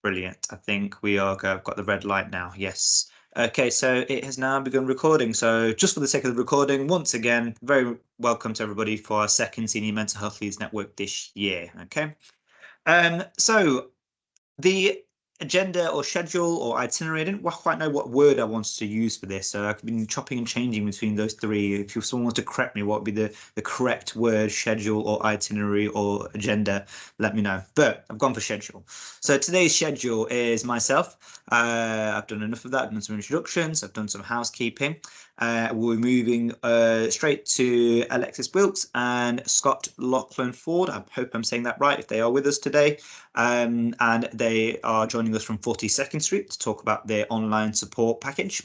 Brilliant. I think we are. I've got the red light now. Yes. Okay, so it has now begun recording. So just for the sake of the recording, once again, very welcome to everybody for our second Senior Mental Health Leads Network this year. Okay. So the agenda or schedule or itinerary, I didn't quite know what word I wanted to use for this, so I've been chopping and changing between those three. If someone wants to correct me, what would be the correct word, schedule or itinerary or agenda, let me know. But I've gone for schedule. So today's schedule is myself. I've done enough of that. I've done some introductions. I've done some housekeeping. We're moving straight to Alexis, Wilks and Scott Lauchlan-Ford. I hope I'm saying that right, if they are with us today. And they are joining us from 42nd Street to talk about their online support package.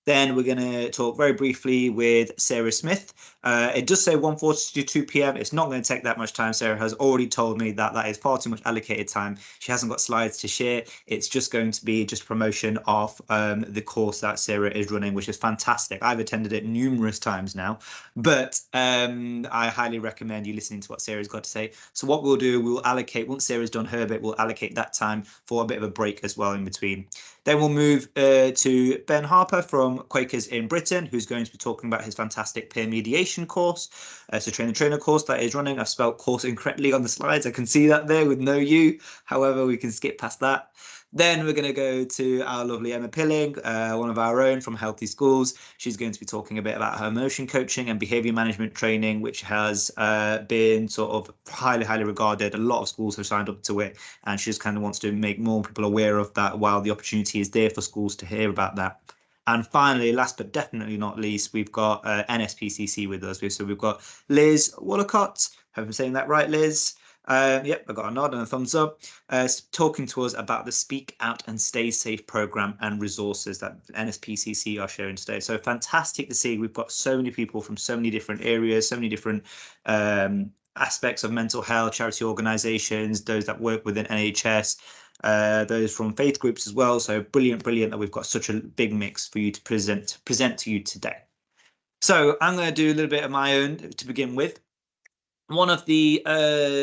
Then we're going to talk very briefly with Sarah Smith. It does say 1:40 to 2 p.m. It's not going to take that much time. Sarah has already told me that that is far too much allocated time. She hasn't got slides to share. It's just going to be just promotion of the course that Sarah is running, which is fantastic. I've attended it numerous times now, but I highly recommend you listening to what Sarah's got to say. So what we'll do, we'll allocate, once Sarah's done her bit, we'll allocate that time for a bit of a break as well in between. Then we'll move to Ben Harper from Quakers in Britain, who's going to be talking about his fantastic peer mediation course. So trainer course that is running. I've spelled course incorrectly on the slides. I can see that there with no U. However, we can skip past that. Then we're going to go to our lovely Emma Pilling, one of our own from Healthy Schools. She's going to be talking a bit about her emotion coaching and behavior management training, which has been sort of highly regarded. A lot of schools have signed up to it, and she just kind of wants to make more people aware of that while the opportunity is there for schools to hear about that. And finally, last but definitely not least, we've got NSPCC with us. So we've got Liz Woollacott. Hope I'm saying that right, Liz. Yep, I got a nod and a thumbs up, talking to us about the Speak Out and Stay Safe program and resources that NSPCC are sharing today. So fantastic to see. We've got so many people from so many different areas, so many different aspects of mental health, charity organizations, those that work within NHS, those from faith groups as well. So brilliant that we've got such a big mix for you to present to you today. So I'm going to do a little bit of my own to begin with. One of the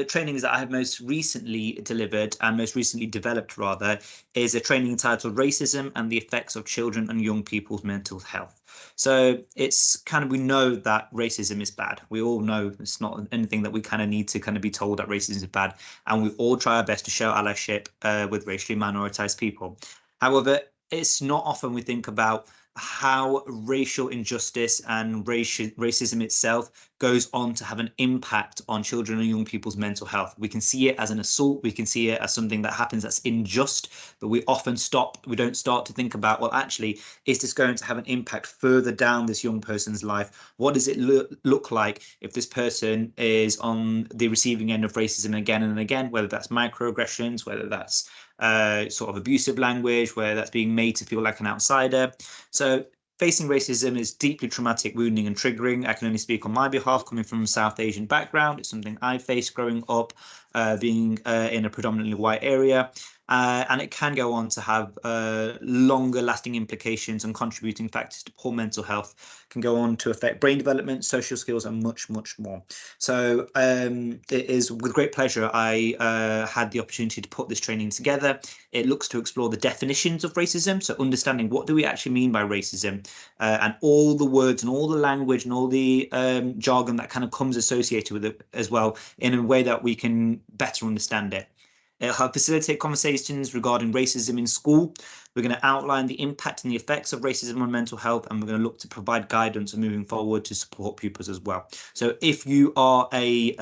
trainings that I have most recently delivered and most recently developed rather is a training titled Racism and the Effects of Children and Young People's Mental Health. So it's kind of, we know that racism is bad. We all know it's not anything that we kind of need to kind of be told that racism is bad. And we all try our best to show allyship with racially minoritized people. However, it's not often we think about how racial injustice and racism itself goes on to have an impact on children and young people's mental health. We can see it as an assault. We can see it as something that happens that's unjust, but we often we don't start to think about, well, actually, is this going to have an impact further down this young person's life? What does it look like if this person is on the receiving end of racism again and again, whether that's microaggressions, whether that's sort of abusive language, where that's being made to feel like an outsider. So facing racism is deeply traumatic, wounding and triggering. I can only speak on my behalf, coming from a South Asian background. It's something I faced growing up, being in a predominantly white area. And it can go on to have longer lasting implications and contributing factors to poor mental health, can go on to affect brain development, social skills, and much more. So it is with great pleasure I had the opportunity to put this training together. It looks to explore the definitions of racism, so understanding what do we actually mean by racism, and all the words and all the language and all the jargon that kind of comes associated with it as well, in a way that we can better understand it. It'll help facilitate conversations regarding racism in school. We're going to outline the impact and the effects of racism on mental health, and we're going to look to provide guidance moving forward to support pupils as well. So if you are a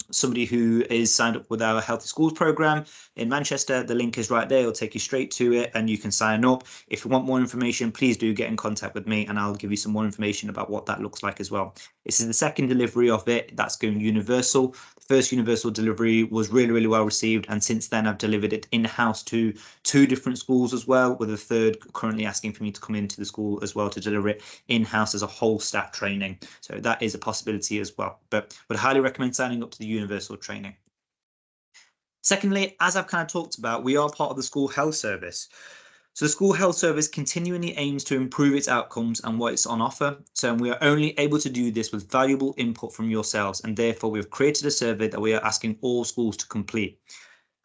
somebody who is signed up with our Healthy Schools program in Manchester, the link is right there. It'll take you straight to it and you can sign up. If you want more information, please do get in contact with me and I'll give you some more information about what that looks like as well. This is the second delivery of it. That's going universal. The first universal delivery was really well received, and since then I've delivered it in-house to 2 different schools as well, with a third currently asking for me to come into the school as well to deliver it in-house as a whole staff training. So that is a possibility as well, but would highly recommend signing up to the universal training. Secondly, as I've kind of talked about, we are part of the school health service. So the school health service continually aims to improve its outcomes and what it's on offer. So we are only able to do this with valuable input from yourselves, and therefore we've created a survey that we are asking all schools to complete.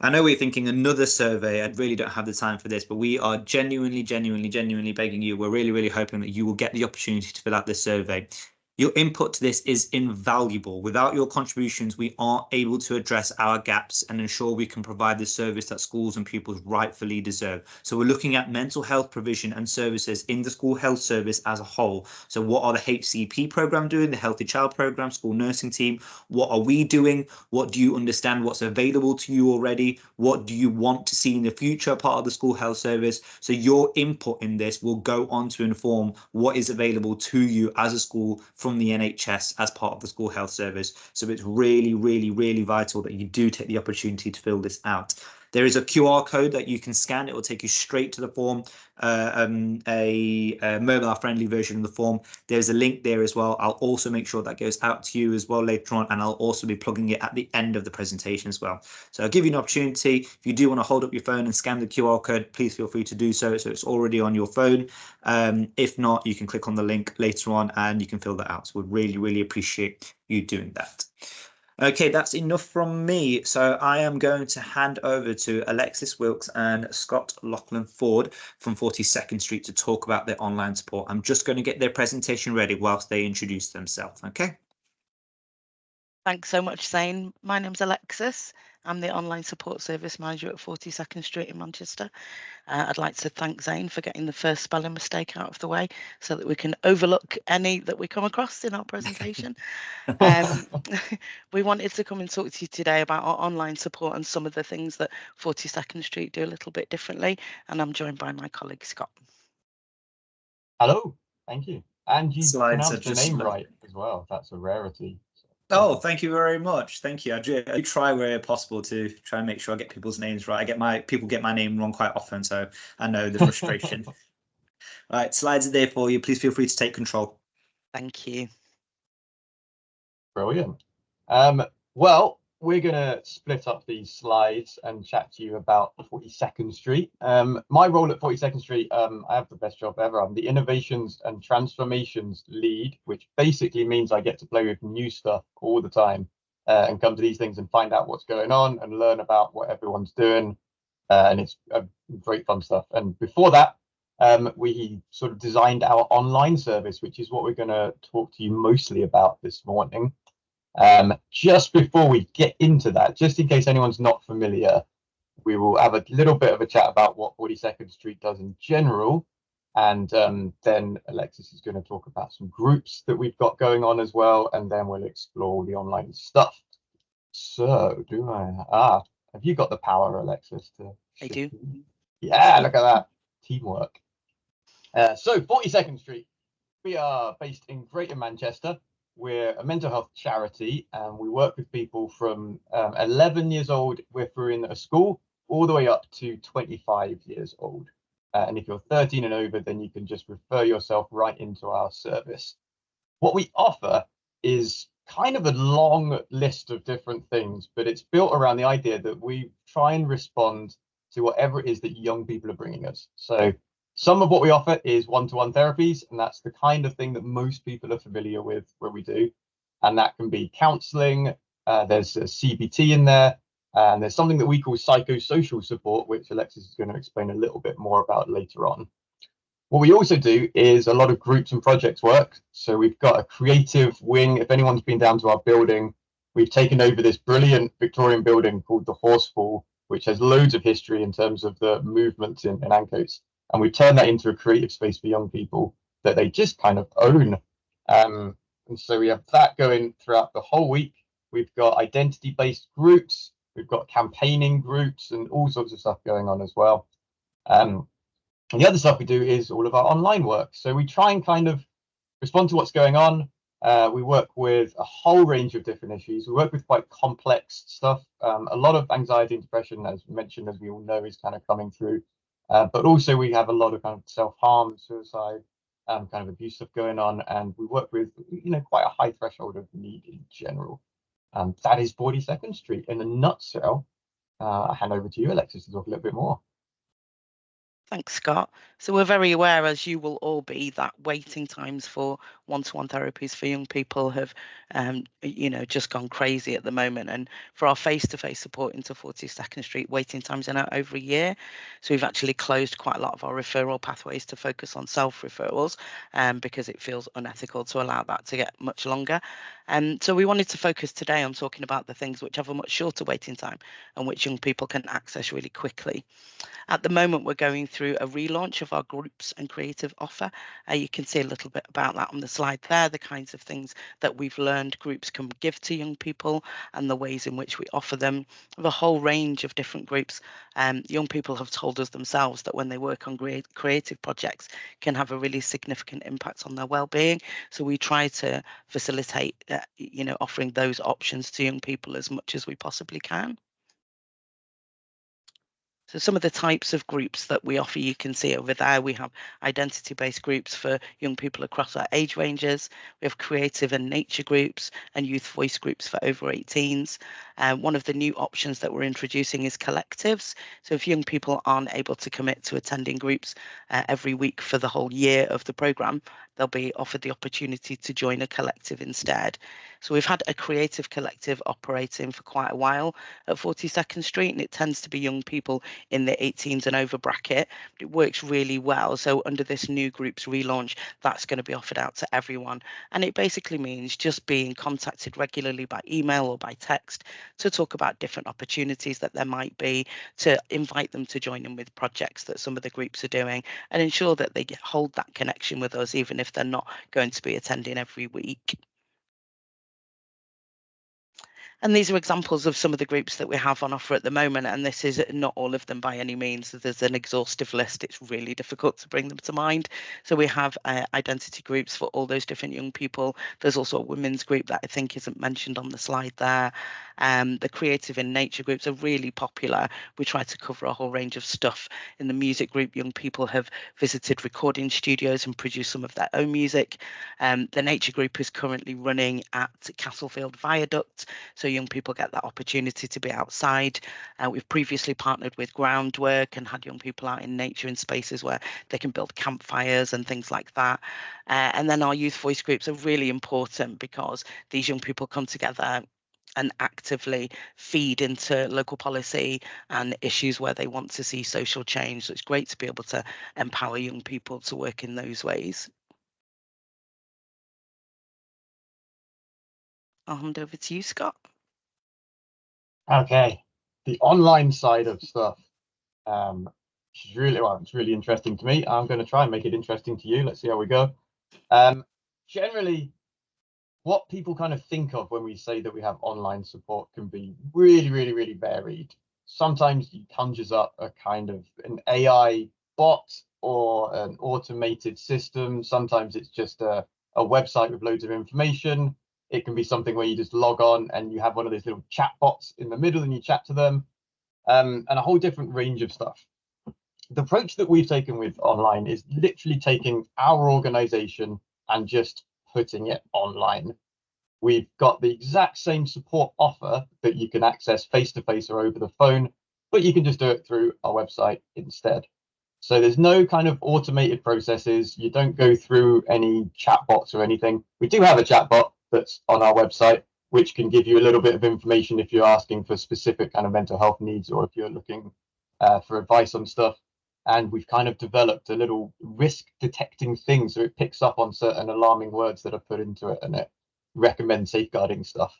I know we're thinking another survey. I really don't have the time for this, but we are genuinely begging you. We're really hoping that you will get the opportunity to fill out this survey. Your input to this is invaluable. Without your contributions, we aren't able to address our gaps and ensure we can provide the service that schools and pupils rightfully deserve. So we're looking at mental health provision and services in the school health service as a whole. So what are the HCP program doing, the Healthy Child program, school nursing team? What are we doing? What do you understand what's available to you already? What do you want to see in the future part of the school health service? So your input in this will go on to inform what is available to you as a school from the NHS as part of the school health service. So it's really vital that you do take the opportunity to fill this out. There is a QR code that you can scan. It will take you straight to the form, a mobile friendly version of the form. There's a link there as well. I'll also make sure that goes out to you as well later on, and I'll also be plugging it at the end of the presentation as well. So I'll give you an opportunity. If you do want to hold up your phone and scan the QR code, please feel free to do so. So it's already on your phone. If not, you can click on the link later on and you can fill that out. So we'd really appreciate you doing that. Okay, that's enough from me. So I am going to hand over to Alexis, Wilks and Scott Lauchlan-Ford from 42nd Street to talk about their online support. I'm just going to get their presentation ready whilst they introduce themselves. Okay. Thanks so much, Zain. My name's Alexis. I'm the online support service manager at 42nd Street in Manchester. I'd like to thank Zain for getting the first spelling mistake out of the way so that we can overlook any that we come across in our presentation. We wanted to come and talk to you today about our online support and some of the things that 42nd Street do a little bit differently. And I'm joined by my colleague, Scott. Hello, thank you. And you Slides pronounced the name right as well. That's a rarity. Oh, thank you very much. Thank you. I do try where possible to try and make sure I get people's names right. People get my name wrong quite often, so I know the frustration. All right, slides are there for you. Please feel free to take control. Thank you. Brilliant. Well, we're going to split up these slides and chat to you about 42nd Street. My role at 42nd Street, I have the best job ever. I'm the Innovations and Transformations lead, which basically means I get to play with new stuff all the time and come to these things and find out what's going on and learn about what everyone's doing. And it's great fun stuff. And before that, we sort of designed our online service, which is what we're going to talk to you mostly about this morning. Just before we get into that, just in case anyone's not familiar, we will have a little bit of a chat about what 42nd Street does in general. And then Alexis is going to talk about some groups that we've got going on as well. And then we'll explore the online stuff. So have you got the power, Alexis? I do. Yeah, look at that. Teamwork. So 42nd Street, we are based in Greater Manchester. We're a mental health charity and we work with people from 11 years old if we're in a school all the way up to 25 years old. And if you're 13 and over, then you can just refer yourself right into our service. What we offer is kind of a long list of different things, but it's built around the idea that we try and respond to whatever it is that young people are bringing us. So some of what we offer is one-to-one therapies, and that's the kind of thing that most people are familiar with where we do. And that can be counselling, there's a CBT in there, and there's something that we call psychosocial support, which Alexis is going to explain a little bit more about later on. What we also do is a lot of groups and projects work. So we've got a creative wing. If anyone's been down to our building, we've taken over this brilliant Victorian building called the Horsefall, which has loads of history in terms of the movements in Ancoats. And we turn that into a creative space for young people that they just kind of own. And so we have that going throughout the whole week. We've got identity-based groups. We've got campaigning groups and all sorts of stuff going on as well. And the other stuff we do is all of our online work. So we try and kind of respond to what's going on. We work with a whole range of different issues. We work with quite complex stuff. A lot of anxiety and depression, as mentioned, as we all know, is kind of coming through. But also we have a lot of kind of self-harm, suicide, kind of abuse stuff going on, and we work with, quite a high threshold of need in general. That is 42nd Street in a nutshell. I hand over to you, Alexis, to talk a little bit more. Thanks, Scott. So we're very aware, as you will all be, that waiting times for one-to-one therapies for young people have, just gone crazy at the moment. And for our face-to-face support into 42nd Street, waiting times are now over a year. So we've actually closed quite a lot of our referral pathways to focus on self-referrals, because it feels unethical to allow that to get much longer. And so we wanted to focus today on talking about the things which have a much shorter waiting time and which young people can access really quickly. At the moment, we're going through a relaunch of our groups and creative offer. You can see a little bit about that on the slide there, the kinds of things that we've learned groups can give to young people and the ways in which we offer them. The whole range of different groups. Young people have told us themselves that when they work on creative projects can have a really significant impact on their well-being. So we try to facilitate, offering those options to young people as much as we possibly can. So some of the types of groups that we offer, you can see over there, we have identity-based groups for young people across our age ranges. We have creative and nature groups and youth voice groups for over 18s. One of the new options that we're introducing is collectives. So if young people aren't able to commit to attending groups every week for the whole year of the programme, they'll be offered the opportunity to join a collective instead. So we've had a creative collective operating for quite a while at 42nd Street, and it tends to be young people in the 18s and over bracket. It works really well. So under this new groups relaunch, that's going to be offered out to everyone. And it basically means just being contacted regularly by email or by text to talk about different opportunities that there might be, to invite them to join in with projects that some of the groups are doing, and ensure that they hold that connection with us, even if they're not going to be attending every week. And these are examples of some of the groups that we have on offer at the moment, and this is not all of them by any means. There's an exhaustive list. It's really difficult to bring them to mind. So we have identity groups for all those different young people. There's also a women's group that I think isn't mentioned on the slide there. The creative and nature groups are really popular. We try to cover a whole range of stuff. In the music group, young people have visited recording studios and produced some of their own music. The nature group is currently running at Castlefield Viaduct, so young people get that opportunity to be outside. We've previously partnered with Groundwork and had young people out in nature in spaces where they can build campfires and things like that. And then our youth voice groups are really important because these young people come together and actively feed into local policy and issues where they want to see social change. So it's great to be able to empower young people to work in those ways. I'll hand over to you, Scott. Okay, the online side of stuff, it's really interesting to me. I'm going to try and make it interesting to you. Let's see how we go. Generally, what people kind of think of when we say that we have online support can be really varied. Sometimes it conjures up a kind of an AI bot or an automated system. Sometimes it's just a website with loads of information. It can be something where you just log on and you have one of those little chat bots in the middle and you chat to them, and a whole different range of stuff. The approach that we've taken with online is literally taking our organization and just putting it online. We've got the exact same support offer that you can access face-to-face or over the phone, but you can just do it through our website instead. So there's no kind of automated processes. You don't go through any chatbots or anything. We do have a chatbot that's on our website, which can give you a little bit of information if you're asking for specific kind of mental health needs or if you're looking for advice on stuff. And we've kind of developed a little risk detecting thing, so it picks up on certain alarming words that are put into it and it recommends safeguarding stuff.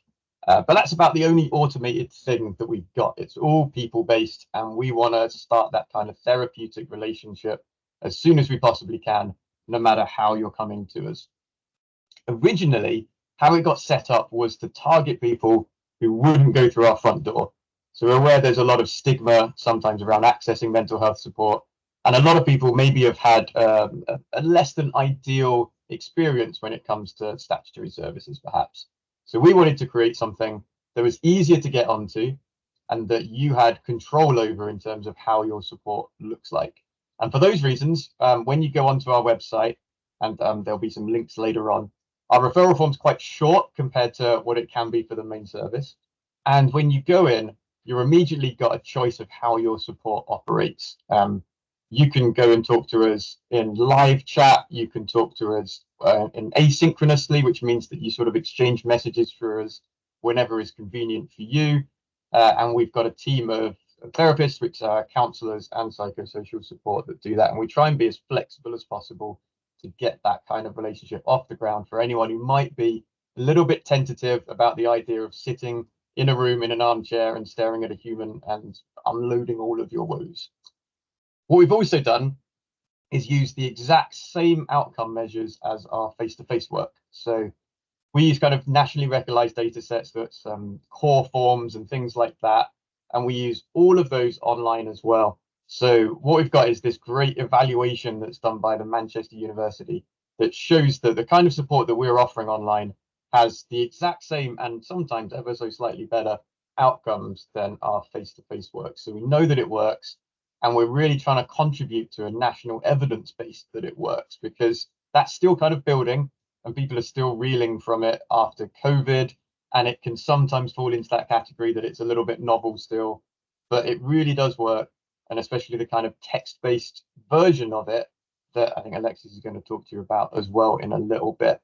But that's about the only automated thing that we've got. It's all people based, and we want to start that kind of therapeutic relationship as soon as we possibly can, no matter how you're coming to us. Originally, how it got set up was to target people who wouldn't go through our front door. So we're aware there's a lot of stigma sometimes around accessing mental health support, and a lot of people maybe have had a less than ideal experience when it comes to statutory services, perhaps. So we wanted to create something that was easier to get onto and that you had control over in terms of how your support looks like. And for those reasons, when you go onto our website, and there'll be some links later on, our referral form's quite short compared to what it can be for the main service. And when you go in, you're immediately got a choice of how your support operates. You can go and talk to us in live chat. You can talk to us in asynchronously, which means that you sort of exchange messages for us whenever is convenient for you. And we've got a team of therapists, which are counselors and psychosocial support that do that. And we try and be as flexible as possible to get that kind of relationship off the ground for anyone who might be a little bit tentative about the idea of sitting in a room in an armchair and staring at a human and unloading all of your woes. What we've also done is use the exact same outcome measures as our face-to-face work. So we use kind of nationally recognized data sets, that's core forms and things like that. And we use all of those online as well. So what we've got is this great evaluation that's done by the Manchester University that shows that the kind of support that we're offering online has the exact same and sometimes ever so slightly better outcomes than our face-to-face work. So we know that it works. And we're really trying to contribute to a national evidence base that it works, because that's still kind of building and people are still reeling from it after COVID. And it can sometimes fall into that category that it's a little bit novel still, but it really does work. And especially the kind of text-based version of it that I think Alexis is going to talk to you about as well in a little bit.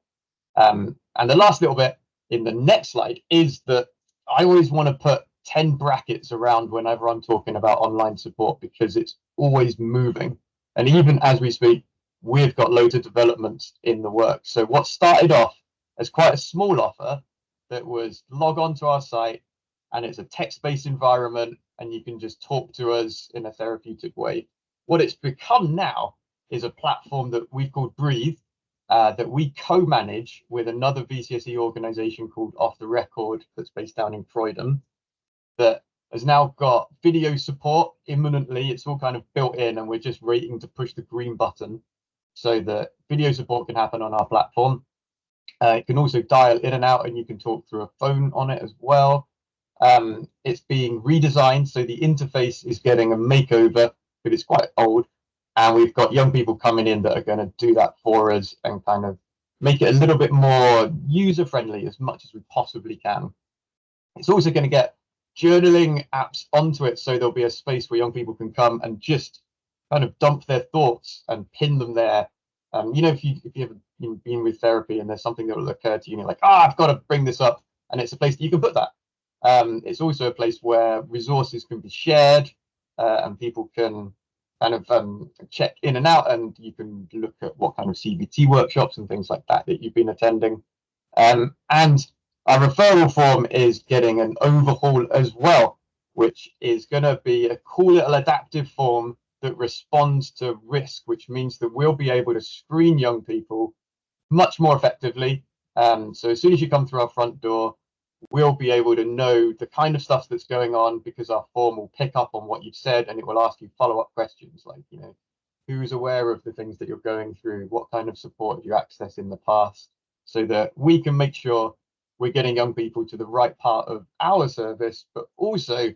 And the last little bit in the next slide is that I always want to put 10 brackets around whenever I'm talking about online support, because it's always moving. And even as we speak, we've got loads of developments in the works. So what started off as quite a small offer that was log on to our site, and it's a text-based environment and you can just talk to us in a therapeutic way. What it's become now is a platform that we've called Breathe, that we co-manage with another VCSE organization called Off the Record that's based down in Croydon, that has now got video support imminently. It's all kind of built in, and we're just waiting to push the green button so that video support can happen on our platform. It can also dial in and out, and you can talk through a phone on it as well. It's being redesigned, so the interface is getting a makeover, but it's quite old. And we've got young people coming in that are going to do that for us and kind of make it a little bit more user-friendly as much as we possibly can. It's also going to get journaling apps onto it, so there'll be a space where young people can come and just kind of dump their thoughts and pin them there. You know, if you ever been with therapy and there's something that will occur to you and you're like, I've got to bring this up, and it's a place that you can put that. It's also a place where resources can be shared, and people can kind of check in and out, and you can look at what kind of CBT workshops and things like that that you've been attending. And our referral form is getting an overhaul as well, which is going to be a cool little adaptive form that responds to risk, which means that we'll be able to screen young people much more effectively. So as soon as you come through our front door, we'll be able to know the kind of stuff that's going on, because our form will pick up on what you've said, and it will ask you follow-up questions like, you know, who's aware of the things that you're going through, what kind of support have you accessed in the past, so that we can make sure we're getting young people to the right part of our service, but also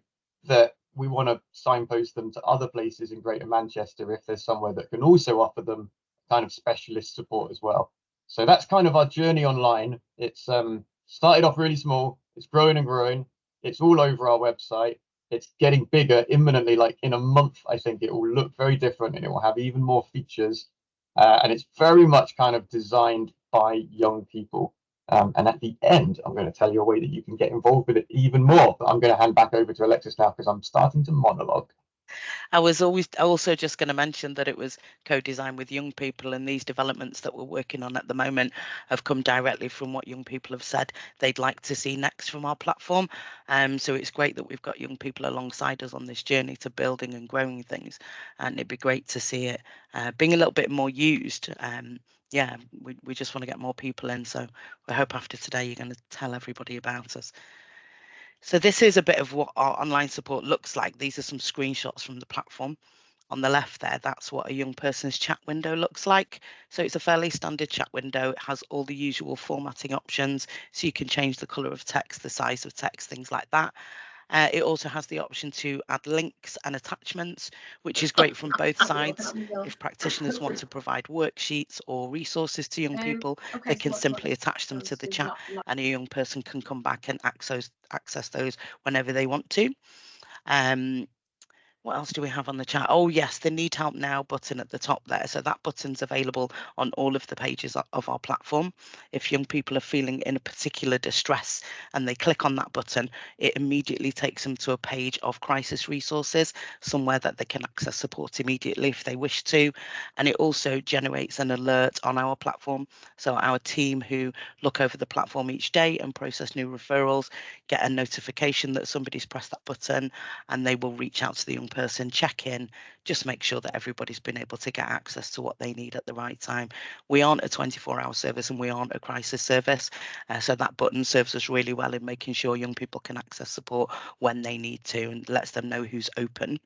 that we want to signpost them to other places in Greater Manchester if there's somewhere that can also offer them kind of specialist support as well. So that's kind of our journey online. It's started off really small, it's growing and growing, it's all over our website, it's getting bigger imminently. Like in a month, I think it will look very different and it will have even more features, and it's very much kind of designed by young people. And at the end, I'm going to tell you a way that you can get involved with it even more, but I'm going to hand back over to Alexis now because I'm starting to monologue. I was also just going to mention that it was co-designed with young people, and these developments that we're working on at the moment have come directly from what young people have said they'd like to see next from our platform. So it's great that we've got young people alongside us on this journey to building and growing things, and it'd be great to see it being a little bit more used. Yeah, we just want to get more people in, so we hope after today you're going to tell everybody about us. So this is a bit of what our online support looks like. These are some screenshots from the platform. On the left there, that's what a young person's chat window looks like. So it's a fairly standard chat window. It has all the usual formatting options, so you can change the colour of text, the size of text, things like that. It also has the option to add links and attachments, which is great from both sides. If practitioners want to provide worksheets or resources to young people, they can simply attach them to the chat, and a young person can come back and access those whenever they want to. What else do we have on the chat? Oh yes, the Need Help Now button at the top there. So that button's available on all of the pages of our platform. If young people are feeling in a particular distress and they click on that button, it immediately takes them to a page of crisis resources, somewhere that they can access support immediately if they wish to. And it also generates an alert on our platform. So our team who look over the platform each day and process new referrals get a notification that somebody's pressed that button, and they will reach out to the young person, check in, just make sure that everybody's been able to get access to what they need at the right time. We aren't a 24-hour service and we aren't a crisis service, so that button serves us really well in making sure young people can access support when they need to and lets them know who's open.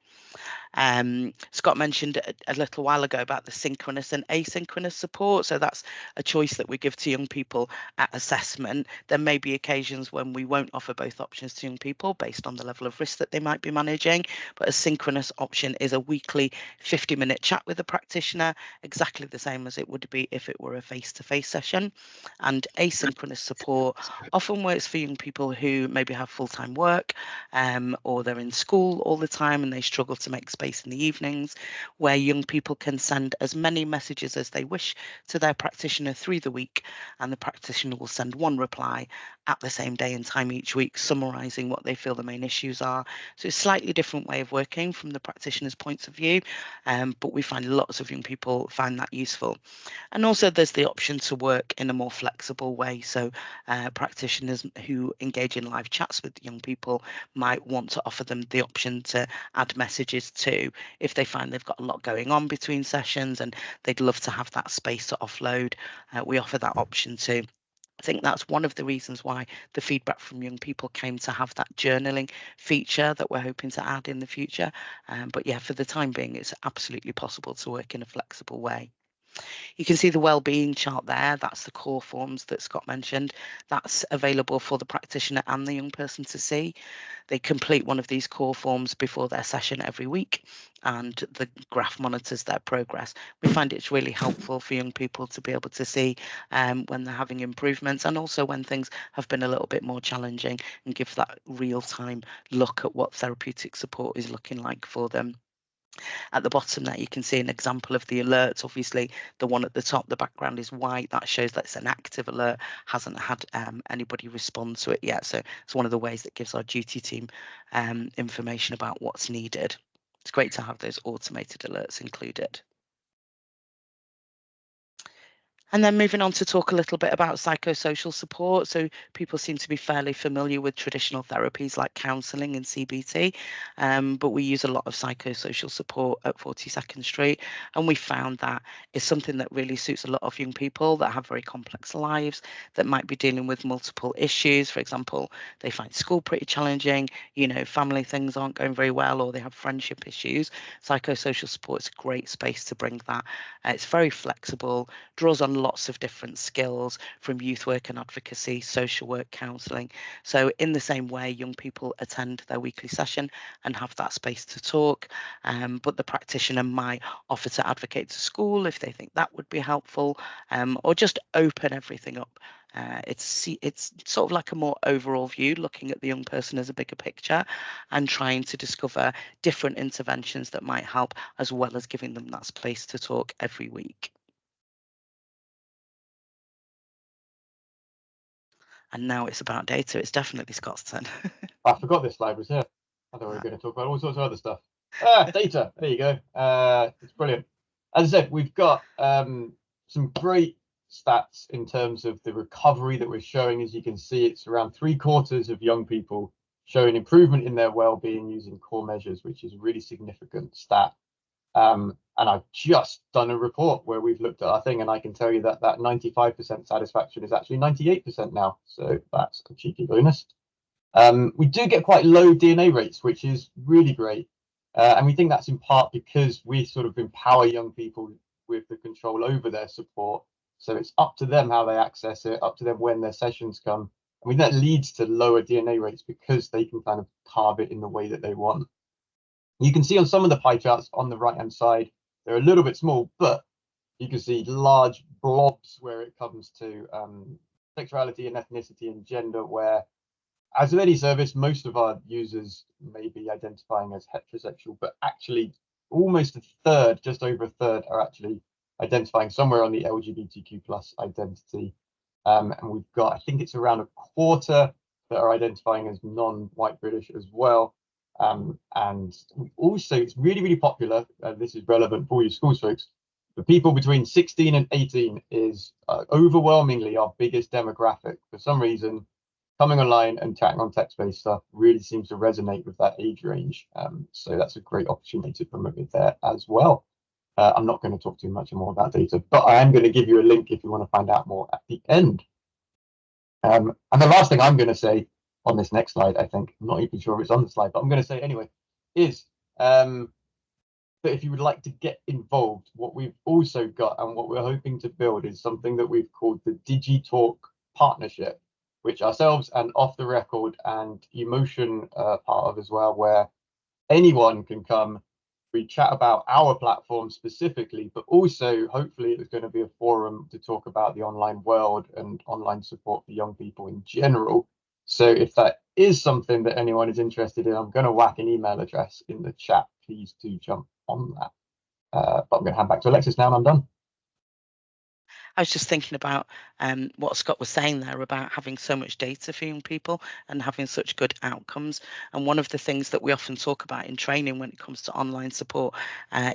Scott mentioned a little while ago about the synchronous and asynchronous support. So that's a choice that we give to young people at assessment. There may be occasions when we won't offer both options to young people based on the level of risk that they might be managing, but a synchronous option is a weekly 50-minute chat with a practitioner, exactly the same as it would be if it were a face-to-face session. And asynchronous support often works for young people who maybe have full-time work, or they're in school all the time and they struggle to make space in the evenings, where young people can send as many messages as they wish to their practitioner through the week, and the practitioner will send one reply at the same day and time each week, summarising what they feel the main issues are. So it's a slightly different way of working from the practitioner's point of view, but we find lots of young people find that useful. And also there's the option to work in a more flexible way. So practitioners who engage in live chats with young people might want to offer them the option to add messages too if they find they've got a lot going on between sessions and they'd love to have that space to offload. We offer that option too. I think that's one of the reasons why the feedback from young people came to have that journaling feature that we're hoping to add in the future. But yeah, for the time being, it's absolutely possible to work in a flexible way. You can see the wellbeing chart there. That's the core forms that Scott mentioned. That's available for the practitioner and the young person to see. They complete one of these core forms before their session every week, and the graph monitors their progress. We find it's really helpful for young people to be able to see when they're having improvements, and also when things have been a little bit more challenging, and give that real-time look at what therapeutic support is looking like for them. At the bottom there, you can see an example of the alerts. Obviously, the one at the top, the background is white. That shows that it's an active alert, hasn't had anybody respond to it yet. So it's one of the ways that gives our duty team information about what's needed. It's great to have those automated alerts included. And then moving on to talk a little bit about psychosocial support. So people seem to be fairly familiar with traditional therapies like counselling and CBT, but we use a lot of psychosocial support at 42nd Street. And we found that is something that really suits a lot of young people that have very complex lives, that might be dealing with multiple issues. For example, they find school pretty challenging, family things aren't going very well, or they have friendship issues. Psychosocial support is a great space to bring that. It's very flexible, draws on lots of different skills from youth work and advocacy, social work, counselling. So in the same way, young people attend their weekly session and have that space to talk, but the practitioner might offer to advocate to school if they think that would be helpful, or just open everything up. It's sort of like a more overall view, looking at the young person as a bigger picture and trying to discover different interventions that might help, as well as giving them that space to talk every week. And now it's about data. It's definitely Scott's turn. I forgot this slide was here. I thought we were going to talk about all sorts of other stuff. Data. There you go. It's brilliant. As I said, we've got some great stats in terms of the recovery that we're showing. As you can see, it's around 3/4 of young people showing improvement in their well-being using core measures, which is a really significant stat. And I've just done a report where we've looked at our thing, and I can tell you that 95% satisfaction is actually 98% now. So that's a cheeky bonus. We do get quite low DNA rates, which is really great. And we think that's in part because we sort of empower young people with the control over their support. So it's up to them how they access it, up to them when their sessions come. I mean, that leads to lower DNA rates because they can kind of carve it in the way that they want. You can see on some of the pie charts on the right-hand side, they're a little bit small, but you can see large blobs where it comes to sexuality and ethnicity and gender, where As with any service, most of our users may be identifying as heterosexual, but actually almost a third, just over a third, are actually identifying somewhere on the LGBTQ plus identity. And we've got, I think it's around a quarter that are identifying as non-white British as well. And also, it's really, really popular. This is relevant for your schools folks. The people between 16 and 18 is overwhelmingly our biggest demographic. For some reason, coming online and chatting on text-based stuff really seems to resonate with that age range. So that's a great opportunity to promote it there as well. I'm not going to talk too much more about data, but I am going to give you a link if you want to find out more at the end. And the last thing I'm going to say on this next slide, I think, I'm not even sure if it's on the slide, but I'm going to say anyway, is that if you would like to get involved, what we've also got and what we're hoping to build is something that we've called the DigiTalk Partnership, which ourselves and Off the Record and Emotion part of as well, where anyone can come. We chat about our platform specifically, but also hopefully it's going to be a forum to talk about the online world and online support for young people in general. So if that is something that anyone is interested in, I'm going to whack an email address in the chat. Please do jump on that. But I'm going to hand back to Alexis now and I'm done. I was just thinking about what Scott was saying there about having so much data for young people and having such good outcomes. And one of the things that we often talk about in training when it comes to online support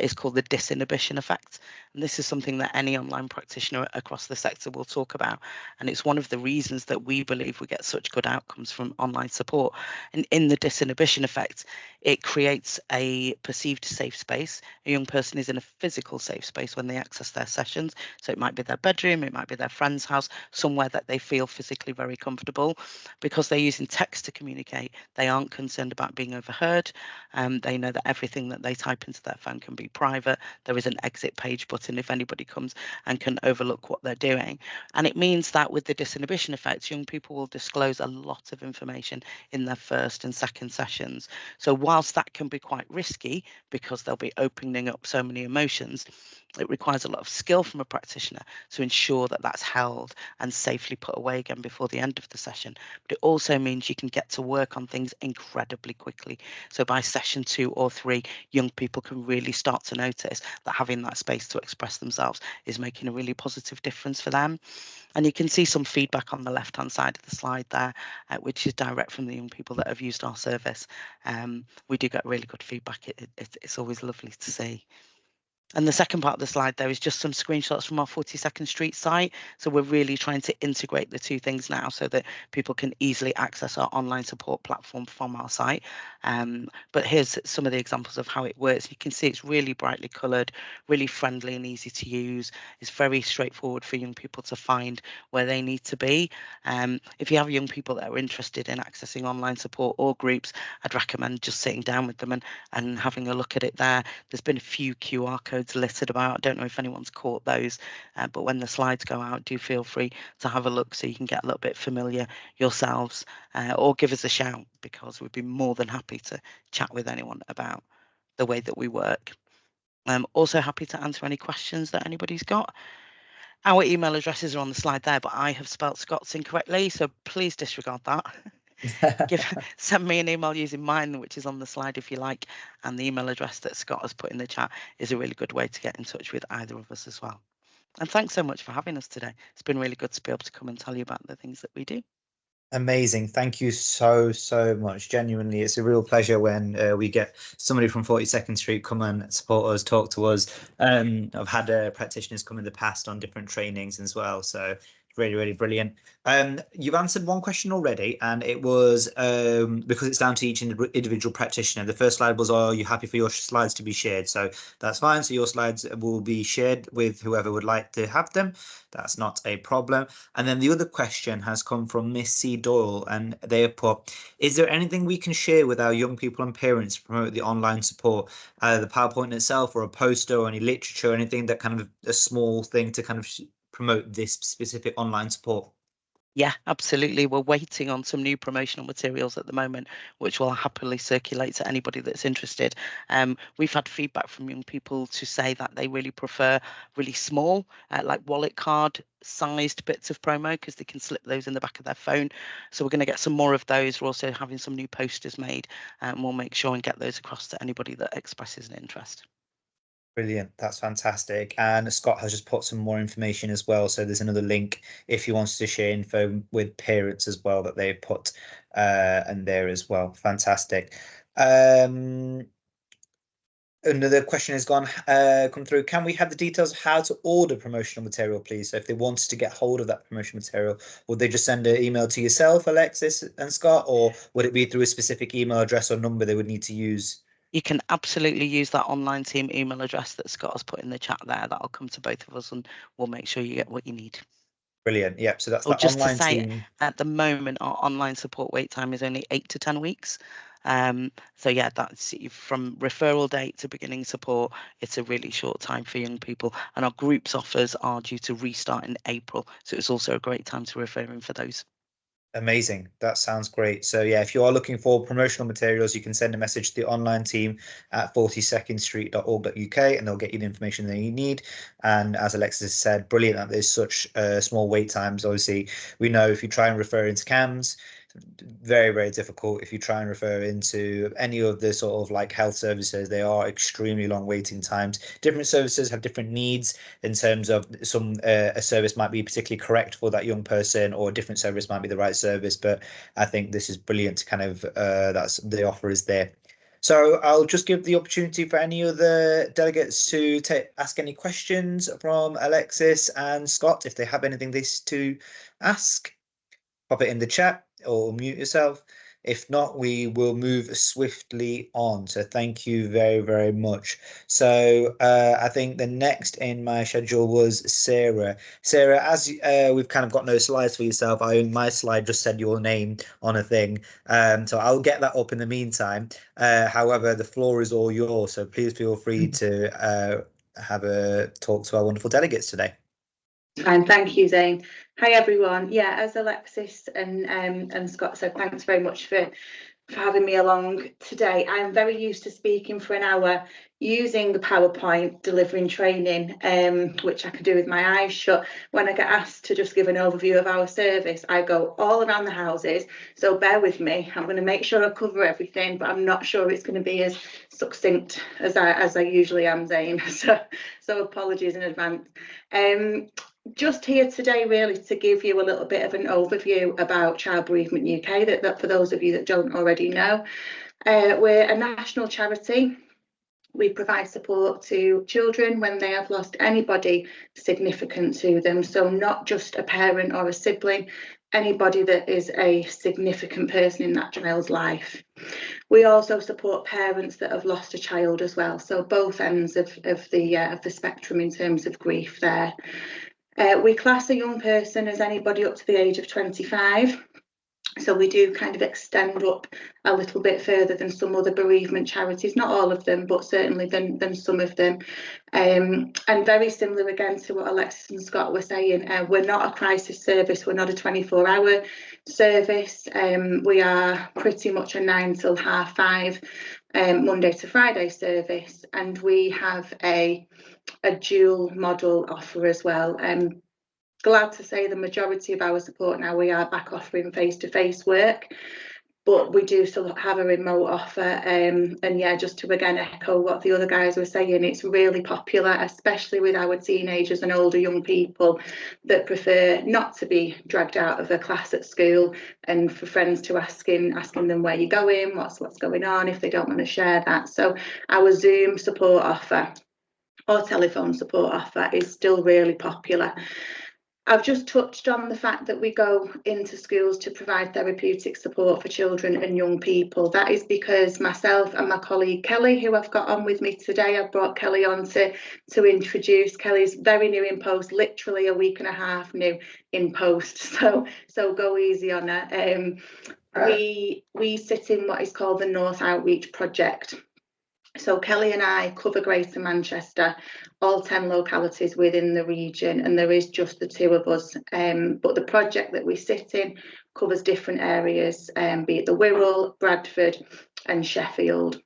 is called the disinhibition effect. And this is something that any online practitioner across the sector will talk about. And it's one of the reasons that we believe we get such good outcomes from online support. And in the disinhibition effect, it creates a perceived safe space. A young person is in a physical safe space when they access their sessions. So it might be their bedroom, it might be their friend's house, somewhere that they feel physically very comfortable. Because they're using text to communicate, they aren't concerned about being overheard. They know that everything that they type into their phone can be private. There is an exit page button if anybody comes and can overlook what they're doing. And it means that with the disinhibition effect, young people will disclose a lot of information in their first and second sessions. So whilst that can be quite risky because they'll be opening up so many emotions, it requires a lot of skill from a practitioner to ensure that that's held and safely put away again before the end of the session. But it also means you can get to work on things incredibly quickly. So by session 2 or 3, young people can really start to notice that having that space to express themselves is making a really positive difference for them. And you can see some feedback on the left-hand side of the slide there, which is direct from the young people that have used our service. We do get really good feedback. It's always lovely to see. And the second part of the slide there is just some screenshots from our 42nd Street site. So we're really trying to integrate the two things now so that people can easily access our online support platform from our site. But here's some of the examples of how it works. You can see it's really brightly coloured, really friendly and easy to use. It's very straightforward for young people to find where they need to be. If you have young people that are interested in accessing online support or groups, I'd recommend just sitting down with them and having a look at it there. There's been a few QR codes listed about. I don't know if anyone's caught those, but when the slides go out, do feel free to have a look so you can get a little bit familiar yourselves, or give us a shout because we'd be more than happy to chat with anyone about the way that we work. I'm also happy to answer any questions that anybody's got. Our email addresses are on the slide there, but I have spelt Scott's incorrectly, so please disregard that. Send me an email using mine, which is on the slide if you like, and the email address that Scott has put in the chat is a really good way to get in touch with either of us as well. And thanks so much for having us today. It's been really good to be able to come and tell you about the things that we do. Amazing. Thank you so much. Genuinely, it's a real pleasure when we get somebody from 42nd Street come and support us, talk to us. I've had practitioners come in the past on different trainings as well, so really brilliant. You've answered one question already, and it was because it's down to each individual practitioner. The first slide was, are you happy for your slides to be shared? So that's fine. So your slides will be shared with whoever would like to have them. That's not a problem. And then the other question has come from Miss C. Doyle, and they have put, is there anything we can share with our young people and parents to promote the online support, either the PowerPoint itself or a poster or any literature, anything that kind of a small thing to kind of promote this specific online support? Yeah, absolutely. We're waiting on some new promotional materials at the moment, which we'll happily circulate to anybody that's interested. We've had feedback from young people to say that they really prefer really small, like wallet card sized bits of promo, because they can slip those in the back of their phone. So we're going to get some more of those. We're also having some new posters made, and we'll make sure and get those across to anybody that expresses an interest. Brilliant. That's fantastic. And Scott has just put some more information as well. So there's another link if you wanted to share info with parents as well that they put and there as well. Fantastic. Another question has come through. Can we have the details of how to order promotional material, please? So if they wanted to get hold of that promotional material, would they just send an email to yourself, Alexis and Scott, or would it be through a specific email address or number they would need to use? You can absolutely use that online team email address that Scott has put in the chat there. That'll come to both of us, and we'll make sure you get what you need. Brilliant. Yep. So that's Or the just to online say, team. at the moment, our online support wait time is only 8 to 10 weeks. So yeah, that's from referral date to beginning support. It's a really short time for young people, and our groups offers are due to restart in April. So it's also a great time to refer in for those. Amazing. That sounds great. So yeah, if you are looking for promotional materials, you can send a message to the online team at 42ndstreet.org.uk and they'll get you the information that you need. And as Alexis said, brilliant that there's such small wait times. Obviously, we know if you try and refer into CAMS, very, very difficult. If you try and refer into any of the sort of like health services, they are extremely long waiting times. Different services have different needs in terms of some a service might be particularly correct for that young person, or a different service might be the right service. But I think this is brilliant to kind of that's the offer is there. So I'll just give the opportunity for any other delegates to ask any questions from Alexis and Scott if they have anything to ask. Pop it in the chat or mute yourself. If not, we will move swiftly on. So thank you very, very much. So I think the next in my schedule was Sarah. Sarah, as we've kind of got no slides for yourself, my slide just said your name on a thing. So I'll get that up in the meantime. However, the floor is all yours. So please feel free to have a talk to our wonderful delegates today. And thank you, Zain. Hi everyone. Yeah, as Alexis and Scott said, thanks very much for having me along today. I'm very used to speaking for an hour using the PowerPoint, delivering training, which I can do with my eyes shut. When I get asked to just give an overview of our service, I go all around the houses. So bear with me. I'm going to make sure I cover everything, but I'm not sure it's going to be as succinct as I usually am, Zain. So apologies in advance. Just here today really to give you a little bit of an overview about Child Bereavement UK, that for those of you that don't already know. We're a national charity. We provide support to children when they have lost anybody significant to them, so not just a parent or a sibling, anybody that is a significant person in that child's life. We also support parents that have lost a child as well, so both ends of the spectrum in terms of grief there. We class a young person as anybody up to the age of 25. So we do kind of extend up a little bit further than some other bereavement charities, not all of them, but certainly than some of them. And very similar again to what Alexis and Scott were saying, we're not a crisis service, we're not a 24-hour service. We are pretty much a 9 till 5:30 Monday to Friday service, and we have a dual model offer as well. Glad to say the majority of our support now, we are back offering face-to-face work, but we do still have a remote offer. And yeah, just to again echo what the other guys were saying, it's really popular, especially with our teenagers and older young people that prefer not to be dragged out of a class at school, and for friends to asking them where you're going, what's going on, if they don't want to share that. So our Zoom support offer or telephone support offer is still really popular. I've just touched on the fact that we go into schools to provide therapeutic support for children and young people. That is because myself and my colleague Kelly, who I've got on with me today, I've brought Kelly on to introduce. Kelly's very new in post, literally a week and a half new in post, so go easy on her. We sit in what is called the North Outreach Project. So Kelly and I cover Greater Manchester, all 10 localities within the region, and there is just the two of us. But the project that we sit in covers different areas, be it the Wirral, Bradford and Sheffield.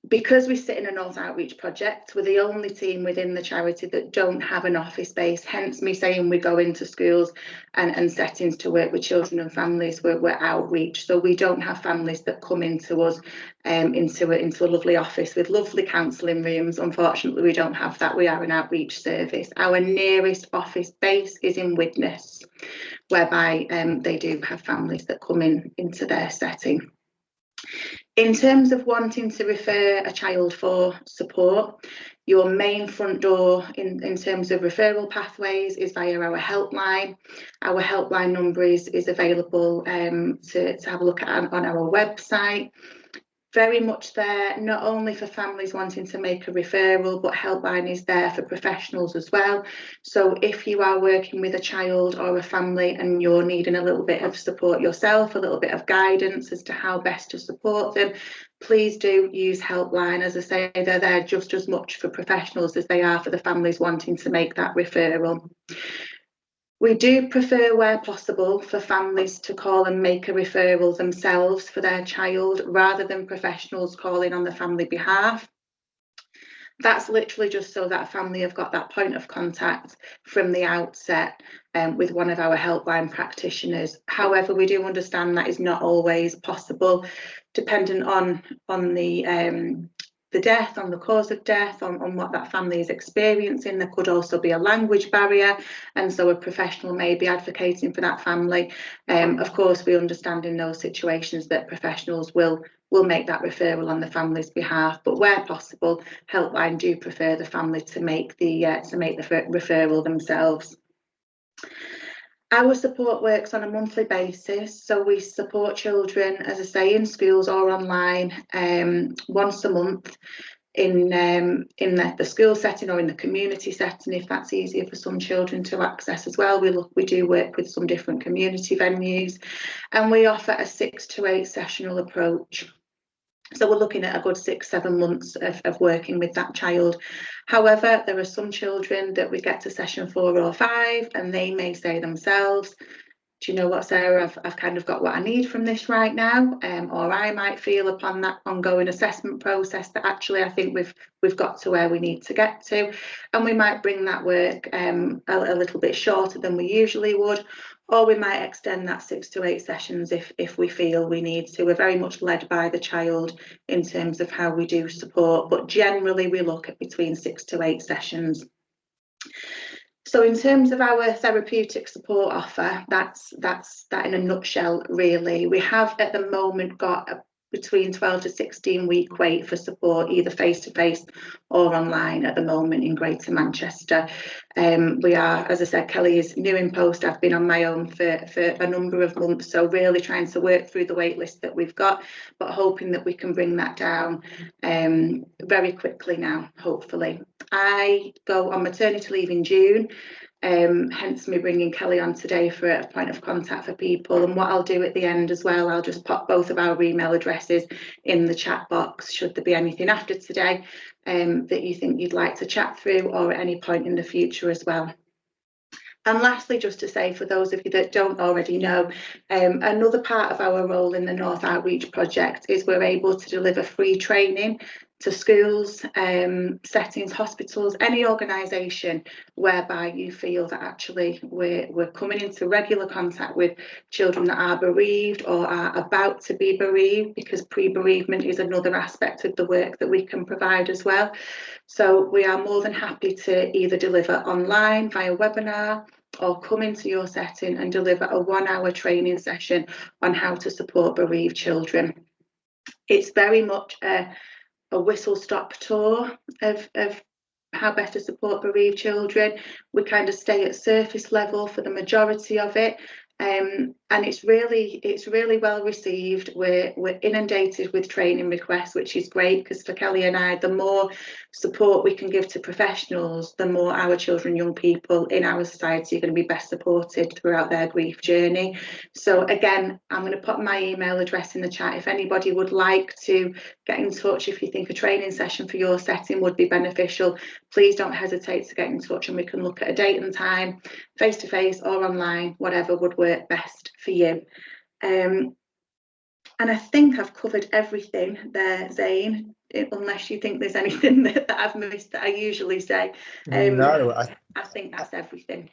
Because we sit in a North Outreach project, we're the only team within the charity that don't have an office space, hence me saying we go into schools and settings to work with children and families. We're outreach, so we don't have families that come into us into a lovely office with lovely counselling rooms. Unfortunately, we don't have that. We are an outreach service. Our nearest office base is in Widnes, whereby they do have families that come into their setting. In terms of wanting to refer a child for support, your main front door in terms of referral pathways is via our helpline. Our helpline number is available to have a look at on our website. Very much there, not only for families wanting to make a referral, but helpline is there for professionals as well. So if you are working with a child or a family and you're needing a little bit of support yourself, a little bit of guidance as to how best to support them, please do use helpline. As I say, they're there just as much for professionals as they are for the families wanting to make that referral. We do prefer, where possible, for families to call and make a referral themselves for their child rather than professionals calling on the family behalf. That's literally just so that family have got that point of contact from the outset with one of our helpline practitioners. However, we do understand that is not always possible, dependent on the death, on the cause of death, on what that family is experiencing. There could also be a language barrier, and so a professional may be advocating for that family. Of course, we understand in those situations that professionals will make that referral on the family's behalf, but where possible, helpline do prefer the family to make the referral themselves. Our support works on a monthly basis, so we support children, as I say, in schools or online once a month in the school setting or in the community setting, if that's easier for some children to access as well. We do work with some different community venues, and we offer a 6 to 8 sessional approach. So we're looking at a good 6-7 months of working with that child. However, there are some children that we get to session 4 or 5 and they may say themselves, do you know what, Sarah, I've kind of got what I need from this right now, or I might feel upon that ongoing assessment process that actually I think we've got to where we need to get to, and we might bring that work a little bit shorter than we usually would, or we might extend that 6 to 8 sessions if we feel we need to. We're very much led by the child in terms of how we do support, but generally we look at between 6 to 8 sessions. So in terms of our therapeutic support offer, that's that in a nutshell, really. We have at the moment got between 12 to 16 week wait for support, either face-to-face or online at the moment in Greater Manchester. We are, as I said, Kelly is new in post. I've been on my own for a number of months, so really trying to work through the wait list that we've got, but hoping that we can bring that down very quickly now, hopefully. I go on maternity leave in June, hence me bringing Kelly on today for a point of contact for people. And what I'll do at the end as well, I'll just pop both of our email addresses in the chat box should there be anything after today that you think you'd like to chat through, or at any point in the future as well. And lastly, just to say, for those of you that don't already know, another part of our role in the North Outreach project is we're able to deliver free training to schools, settings, hospitals, any organisation whereby you feel that actually we're coming into regular contact with children that are bereaved or are about to be bereaved, because pre-bereavement is another aspect of the work that we can provide as well. So we are more than happy to either deliver online via webinar or come into your setting and deliver a 1-hour training session on how to support bereaved children. It's very much a whistle-stop tour of how best to support bereaved children. We kind of stay at surface level for the majority of it, And it's really well received. We're inundated with training requests, which is great, because for Kelly and I, the more support we can give to professionals, the more our children, young people in our society are going to be best supported throughout their grief journey. So again, I'm going to put my email address in the chat. If anybody would like to get in touch, if you think a training session for your setting would be beneficial, please don't hesitate to get in touch, and we can look at a date and time, face to face or online, whatever would work best for you. And I think I've covered everything there, Zain, unless you think there's anything that I've missed that I usually say. No, I think that's everything.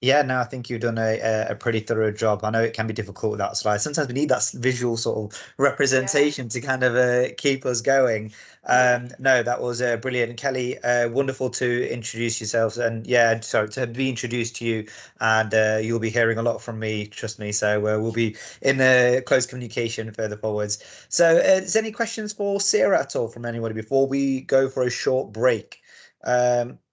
Yeah, no, I think you've done a pretty thorough job. I know it can be difficult without slides. Sometimes we need that visual sort of representation to kind of keep us going. No, that was brilliant. And Kelly, wonderful to introduce yourselves, and yeah, sorry, to be introduced to you, and you'll be hearing a lot from me, trust me. So we'll be in close communication further forwards. So is there any questions for Sarah at all from anybody before we go for a short break?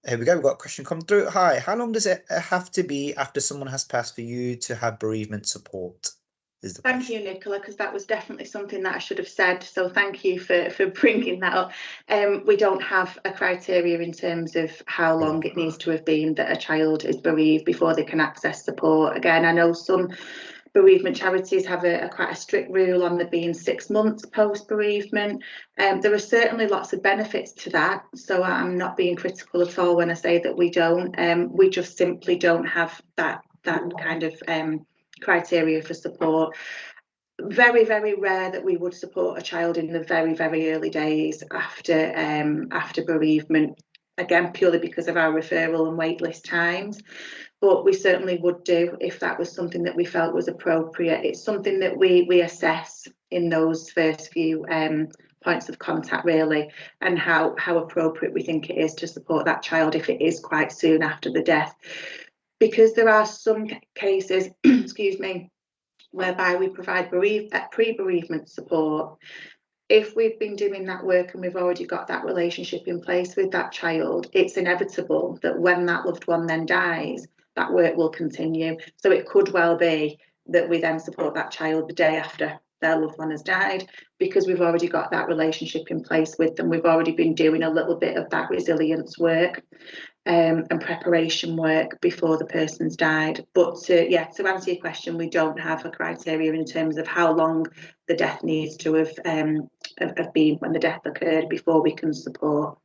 Here we go. We've got a question come through. Hi, how long does it have to be after someone has passed for you to have bereavement support? Thank you, Nicola, because that was definitely something that I should have said. So thank you for bringing that up. We don't have a criteria in terms of how long it needs to have been that a child is bereaved before they can access support. Again, I know some bereavement charities have quite a strict rule on there being 6 months post bereavement. There are certainly lots of benefits to that, so I'm not being critical at all when I say that we don't. We just simply don't have that kind of criteria for support. Very, very rare that we would support a child in the very, very early days after bereavement, again purely because of our referral and waitlist times. But we certainly would do if that was something that we felt was appropriate. It's something that we assess in those first few points of contact, really, and how appropriate we think it is to support that child if it is quite soon after the death. Because there are some cases, excuse me, whereby we provide pre-bereavement support. If we've been doing that work and we've already got that relationship in place with that child, it's inevitable that when that loved one then dies, that work will continue. So it could well be that we then support that child the day after their loved one has died, because we've already got that relationship in place with them. We've already been doing a little bit of that resilience work and preparation work before the person's died. But to answer your question, we don't have a criteria in terms of how long the death needs to have been when the death occurred before we can support.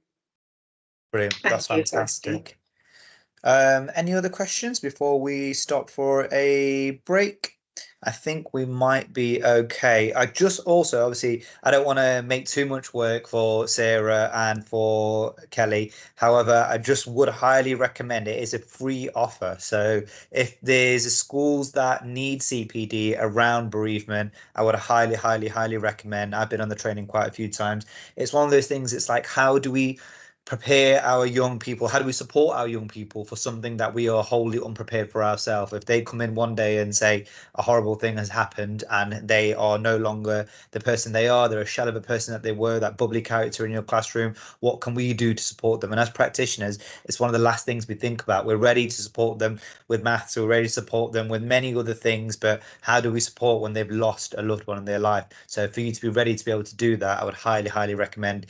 Brilliant. That's fantastic. Any other questions before we stop for a break? I think we might be okay. I just also, obviously, I don't want to make too much work for Sarah and for Kelly. However, I just would highly recommend it. It's a free offer. So if there's schools that need CPD around bereavement, I would highly, highly, highly recommend. I've been on the training quite a few times. It's one of those things, it's like, how do we prepare our young people? How do we support our young people for something that we are wholly unprepared for ourselves? If they come in one day and say a horrible thing has happened and they are no longer the person they are, they're a shell of a person that they were, that bubbly character in your classroom, what can we do to support them? And as practitioners, it's one of the last things we think about. We're ready to support them with maths, we're ready to support them with many other things, but how do we support when they've lost a loved one in their life? So for you to be ready to be able to do that, I would highly, highly recommend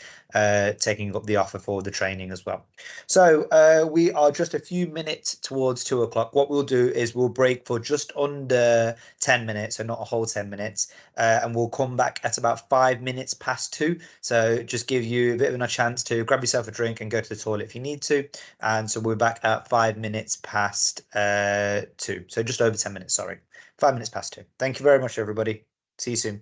taking up the offer for the training as well. So we are just a few minutes towards 2 o'clock. What we'll do is we'll break for just under 10 minutes, so not a whole 10 minutes, and we'll come back at about 5 minutes past 2. So just give you a bit of a chance to grab yourself a drink and go to the toilet if you need to. And so we're back at 5 minutes past 2. So just over 10 minutes, sorry. 5 minutes past 2. Thank you very much, everybody. See you soon.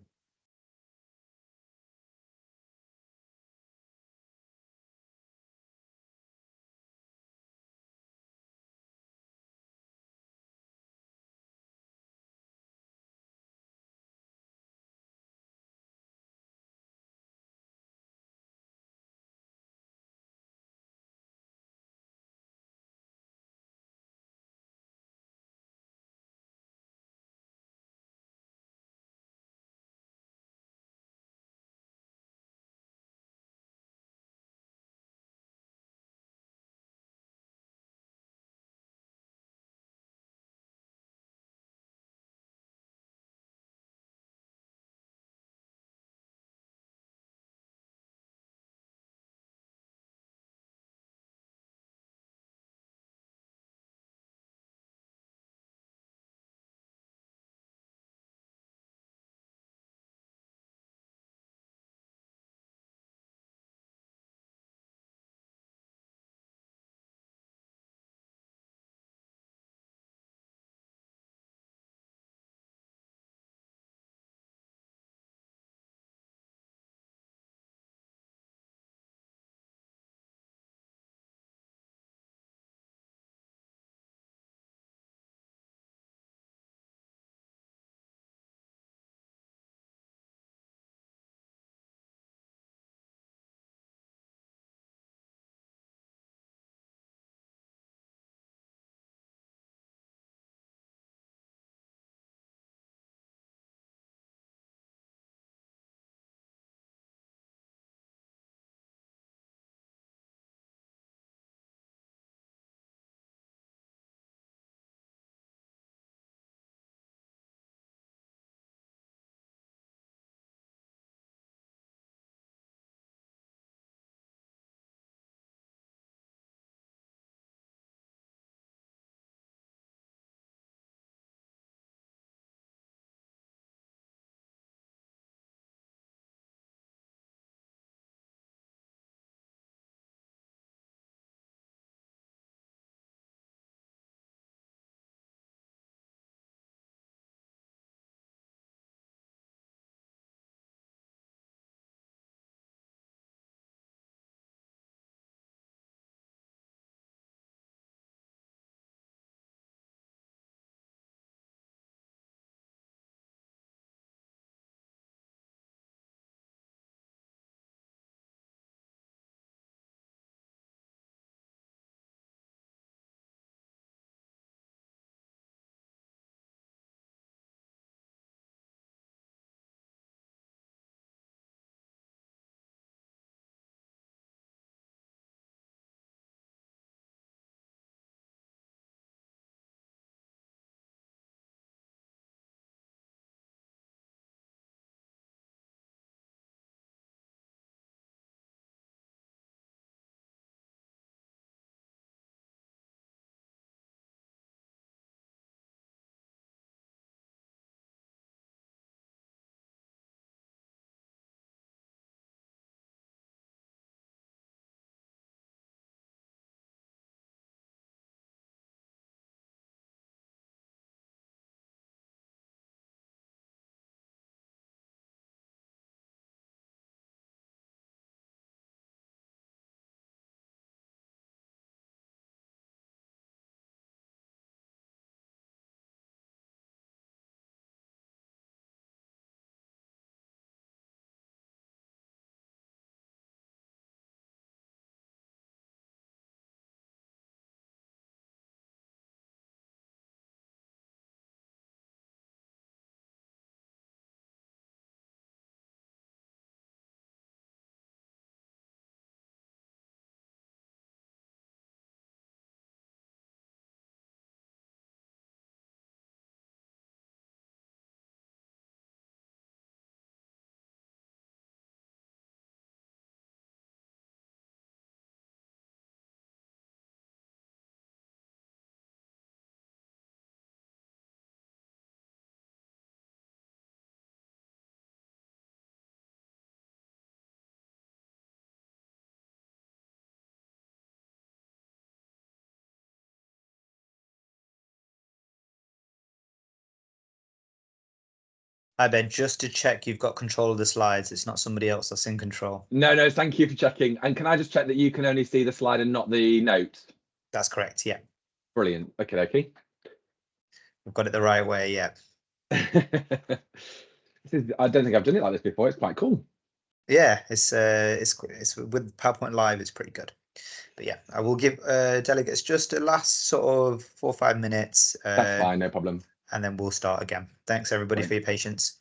Hi Ben, just to check you've got control of the slides. It's not somebody else that's in control. No, thank you for checking. And can I just check that you can only see the slide and not the notes? That's correct, yeah. Brilliant. Okay. We've got it the right way, yeah. I don't think I've done it like this before. It's quite cool. Yeah, it's with PowerPoint Live, it's pretty good. But yeah, I will give delegates just a last sort of 4 or 5 minutes. That's fine, no problem. And then we'll start again. Thanks everybody for your patience.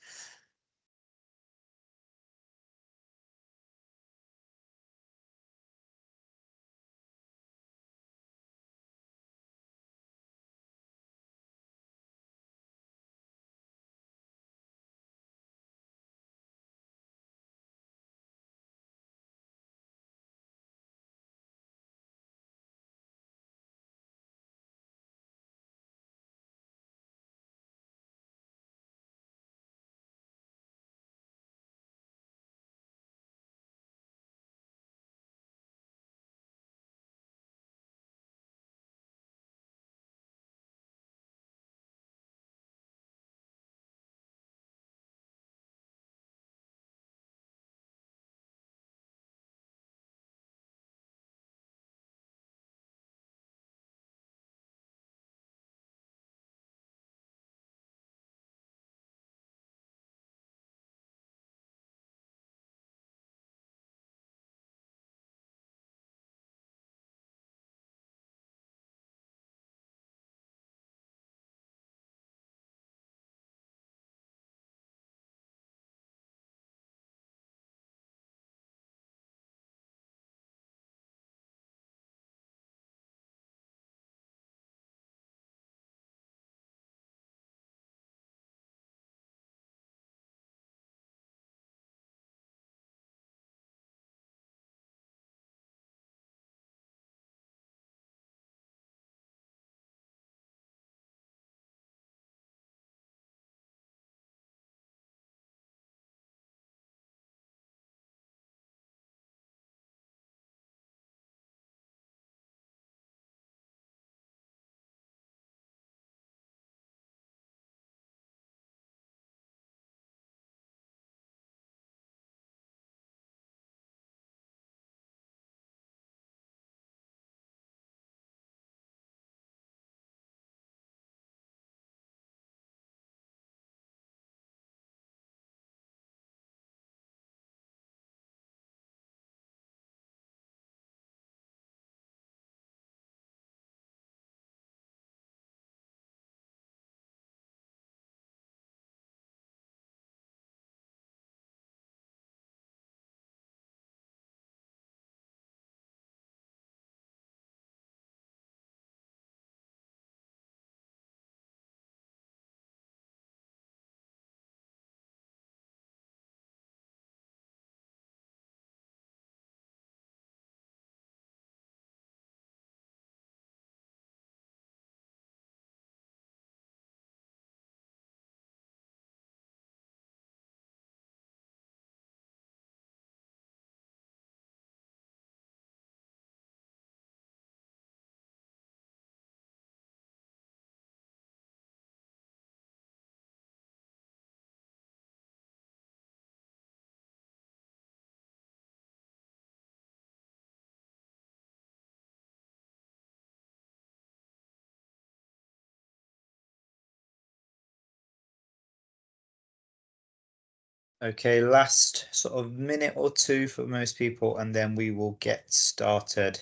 Okay, last sort of minute or two for most people, and then we will get started.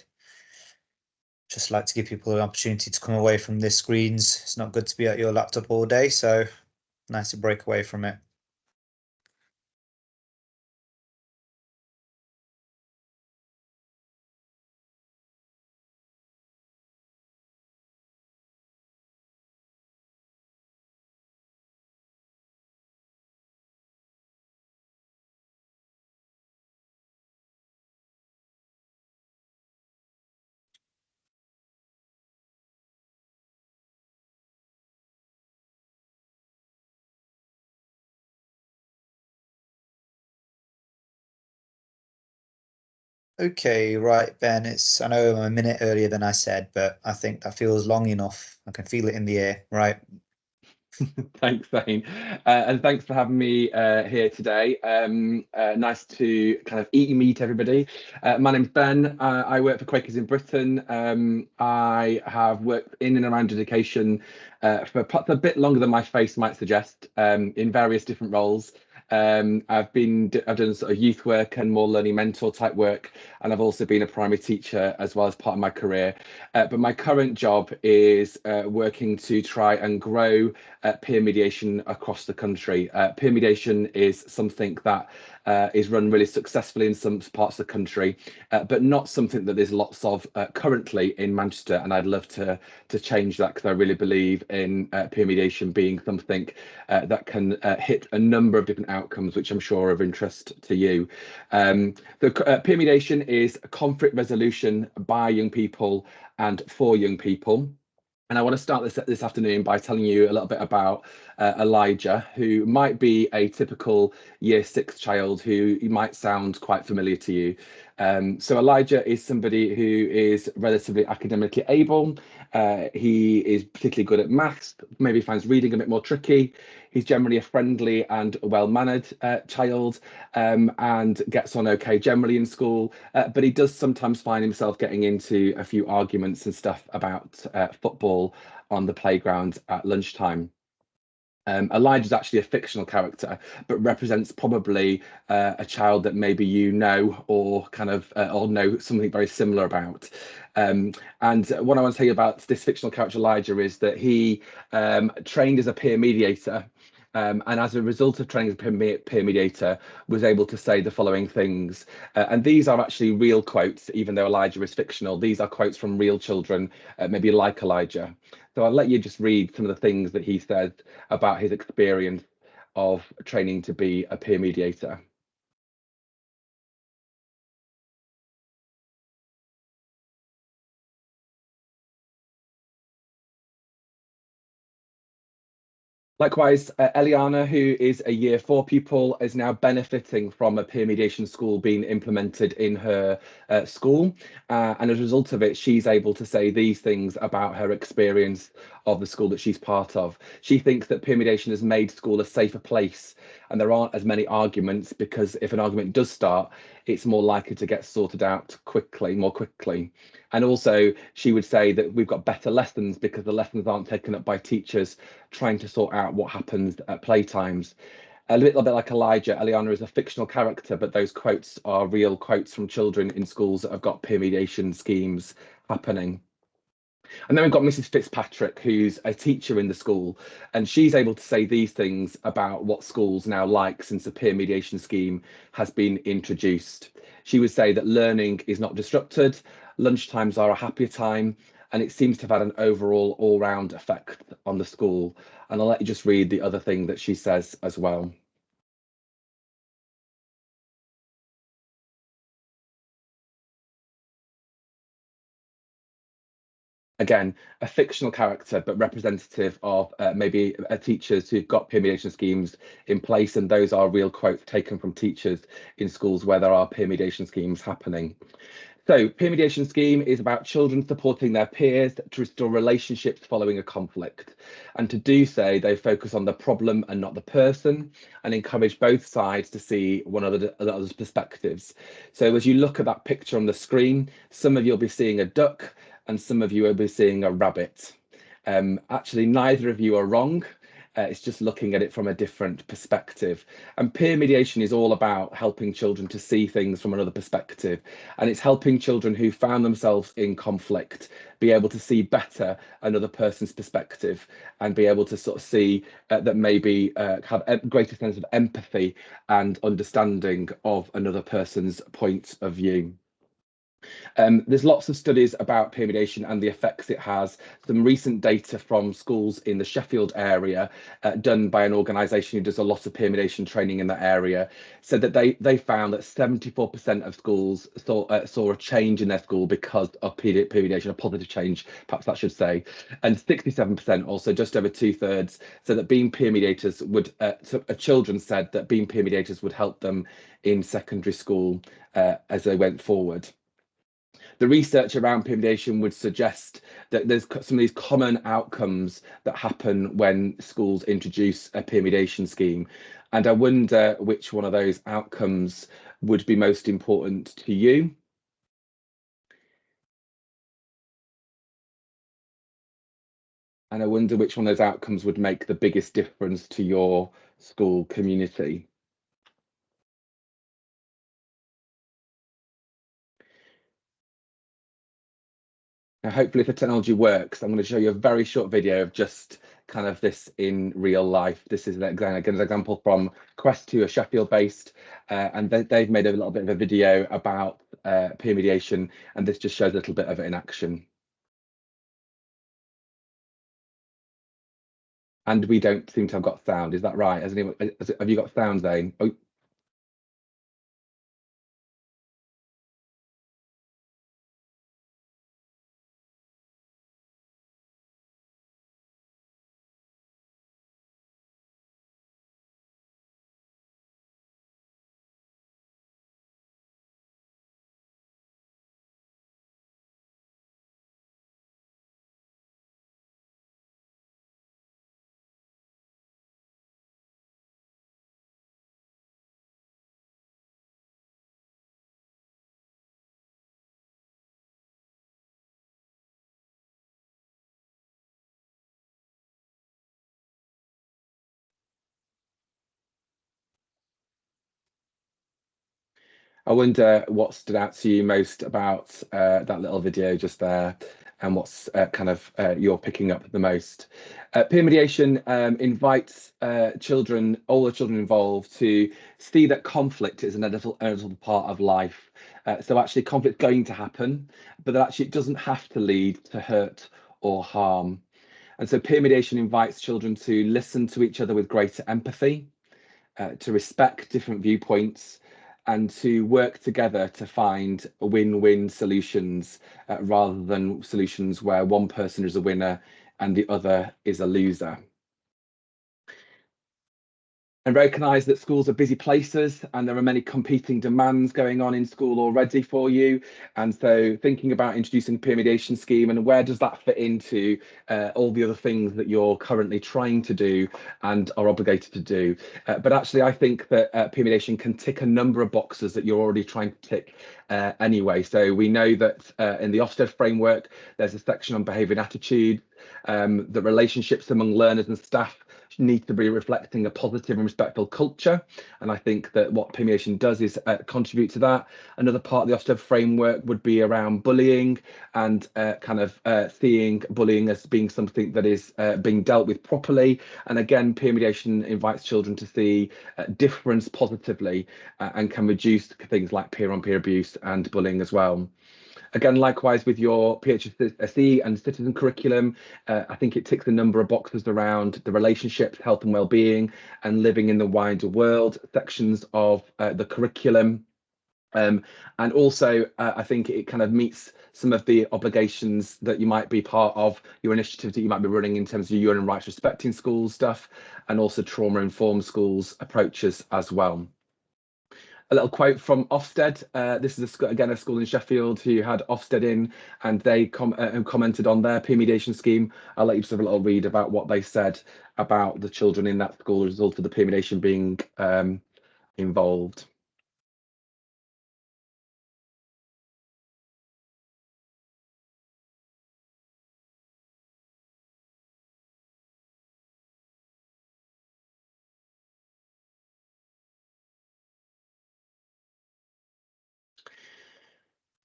Just like to give people an opportunity to come away from their screens. It's not good to be at your laptop all day, so nice to break away from it. Okay, right, Ben, I know I'm a minute earlier than I said, but I think that feels long enough. I can feel it in the air, right? Thanks, Zain. And thanks for having me here today. Nice to kind of meet everybody. My name's Ben. I work for Quakers in Britain. I have worked in and around education for a bit longer than my face might suggest, in various different roles. I've done sort of youth work and more learning mentor type work, and I've also been a primary teacher as well as part of my career. But my current job is working to try and grow peer mediation across the country. Peer mediation is something that is run really successfully in some parts of the country, but not something that there's lots of currently in Manchester. And I'd love to change that, because I really believe in peer mediation being something that can hit a number of different outcomes, which I'm sure are of interest to you. Peer mediation is conflict resolution by young people and for young people. And I want to start this afternoon by telling you a little bit about Elijah, who might be a typical Year 6 child who might sound quite familiar to you. So Elijah is somebody who is relatively academically able. He is particularly good at maths, maybe finds reading a bit more tricky. He's generally a friendly and well-mannered child, and gets on okay generally in school, but he does sometimes find himself getting into a few arguments and stuff about football on the playground at lunchtime. Elijah is actually a fictional character, but represents probably a child that maybe you know, or kind of or know something very similar about. And what I want to tell you about this fictional character Elijah is that he trained as a peer mediator, and as a result of training as a peer mediator, was able to say the following things. And these are actually real quotes, even though Elijah is fictional. These are quotes from real children, maybe like Elijah. So I'll let you just read some of the things that he said about his experience of training to be a peer mediator. Likewise, Eliana, who is a Year 4 pupil, is now benefiting from a peer mediation school being implemented in her school. And as a result of it, she's able to say these things about her experience of the school that she's part of. She thinks that peer mediation has made school a safer place, and there aren't as many arguments, because if an argument does start, it's more likely to get sorted out more quickly. And also, she would say that we've got better lessons because the lessons aren't taken up by teachers trying to sort out what happens at playtimes. A little bit like Elijah, Eliana is a fictional character, but those quotes are real quotes from children in schools that have got peer mediation schemes happening. And then we've got Mrs. Fitzpatrick, who's a teacher in the school, and she's able to say these things about what schools now like since the peer mediation scheme has been introduced. She would say that learning is not disrupted, lunchtimes are a happier time, and it seems to have had an overall all-round effect on the school. And I'll let you just read the other thing that she says as well. Again, a fictional character, but representative of maybe teachers who've got peer mediation schemes in place, and those are real quotes taken from teachers in schools where there are peer mediation schemes happening. So, peer mediation scheme is about children supporting their peers to restore relationships following a conflict. And to do so, they focus on the problem and not the person, and encourage both sides to see one another's perspectives. So as you look at that picture on the screen, some of you'll be seeing a duck, and some of you will be seeing a rabbit. Actually, neither of you are wrong. It's just looking at it from a different perspective. And peer mediation is all about helping children to see things from another perspective. And it's helping children who found themselves in conflict be able to see better another person's perspective, and be able to sort of see that maybe have a greater sense of empathy and understanding of another person's point of view. There's lots of studies about peer mediation and the effects it has. Some recent data from schools in the Sheffield area, done by an organisation who does a lot of peer mediation training in that area, said that they found that 74% of schools saw a change in their school because of peer mediation, a positive change, perhaps that should say. And 67%, also just over 2/3, said that being peer mediators would, children said that being peer mediators would help them in secondary school as they went forward. The research around peer mediation would suggest that there's some of these common outcomes that happen when schools introduce a peer mediation scheme. And I wonder which one of those outcomes would be most important to you. And I wonder which one of those outcomes would make the biggest difference to your school community. Now, hopefully, if the technology works, I'm going to show you a very short video of just kind of this in real life. This is an example from Quest, who are Sheffield-based, and they've made a little bit of a video about peer mediation, and this just shows a little bit of it in action. And we don't seem to have got sound. Is that right? Have you got sound, Zain? Oh. I wonder what stood out to you most about that little video just there, and what's you're picking up the most. Peer mediation invites children, all the children involved, to see that conflict is an inevitable part of life. So actually conflict's going to happen, but that actually it doesn't have to lead to hurt or harm. And so peer mediation invites children to listen to each other with greater empathy, to respect different viewpoints, and to work together to find win-win solutions rather than solutions where one person is a winner and the other is a loser. And recognise that schools are busy places and there are many competing demands going on in school already for you. And so thinking about introducing a peer mediation scheme, and where does that fit into all the other things that you're currently trying to do and are obligated to do. But actually, I think that peer mediation can tick a number of boxes that you're already trying to tick anyway. So we know that in the Ofsted framework, there's a section on behaviour and attitude, that relationships among learners and staff need to be reflecting a positive and respectful culture, and I think that what peer mediation does is contribute to that. Another part of the Ofsted framework would be around bullying, and seeing bullying as being something that is being dealt with properly. And again, peer mediation invites children to see difference positively and can reduce things like peer-on-peer abuse and bullying as well. Again, likewise with your PHSE and citizen curriculum, I think it ticks a number of boxes around the relationships, health and well-being, and living in the wider world sections of the curriculum. And also, I think it kind of meets some of the obligations that you might be part of, your initiatives that you might be running in terms of your human rights respecting schools stuff, and also trauma-informed schools approaches as well. A little quote from Ofsted. This is again a school in Sheffield who had Ofsted in, and they commented on their peer mediation scheme. I'll let you just have a little read about what they said about the children in that school as a result of the peer mediation being involved.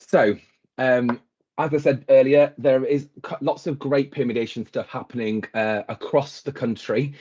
So, as I said earlier, there is lots of great peer mediation stuff happening across the country,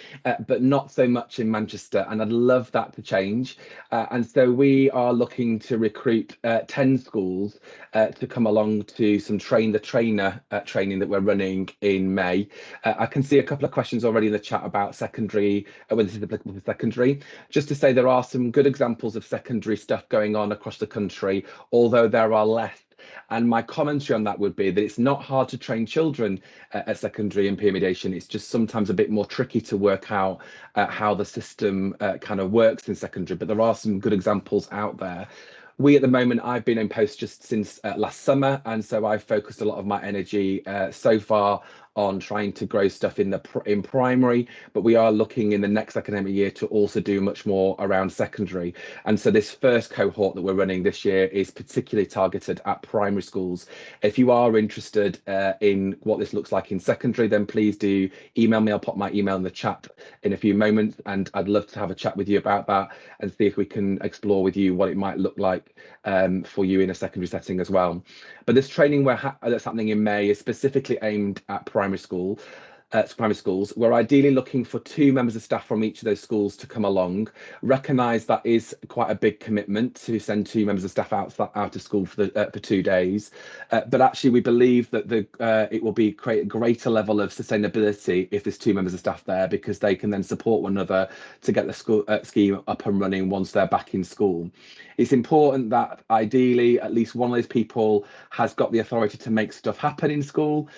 but not so much in Manchester, and I'd love that to change. And so we are looking to recruit 10 schools to come along to some train the trainer training that we're running in May. I can see a couple of questions already in the chat about secondary, whether this is applicable for secondary. Just to say, there are some good examples of secondary stuff going on across the country, although there are less. And my commentary on that would be that it's not hard to train children at secondary in peer mediation. It's just sometimes a bit more tricky to work out how the system kind of works in secondary, but there are some good examples out there. We at the moment, I've been in post just since last summer, and so I've focused a lot of my energy so far on trying to grow stuff in primary, but we are looking in the next academic year to also do much more around secondary. And so this first cohort that we're running this year is particularly targeted at primary schools. If you are interested in what this looks like in secondary, then please do email me. I'll pop my email in the chat in a few moments, and I'd love to have a chat with you about that and see if we can explore with you what it might look like for you in a secondary setting as well. But this training that's happening in May is specifically aimed at primary schools. We're ideally looking for 2 members of staff from each of those schools to come along. Recognise that is quite a big commitment to send 2 members of staff out of school for 2 days, but actually we believe that it will create a greater level of sustainability if there's 2 members of staff there, because they can then support one another to get the school scheme up and running once they're back in school. It's important that ideally at least one of those people has got the authority to make stuff happen in school,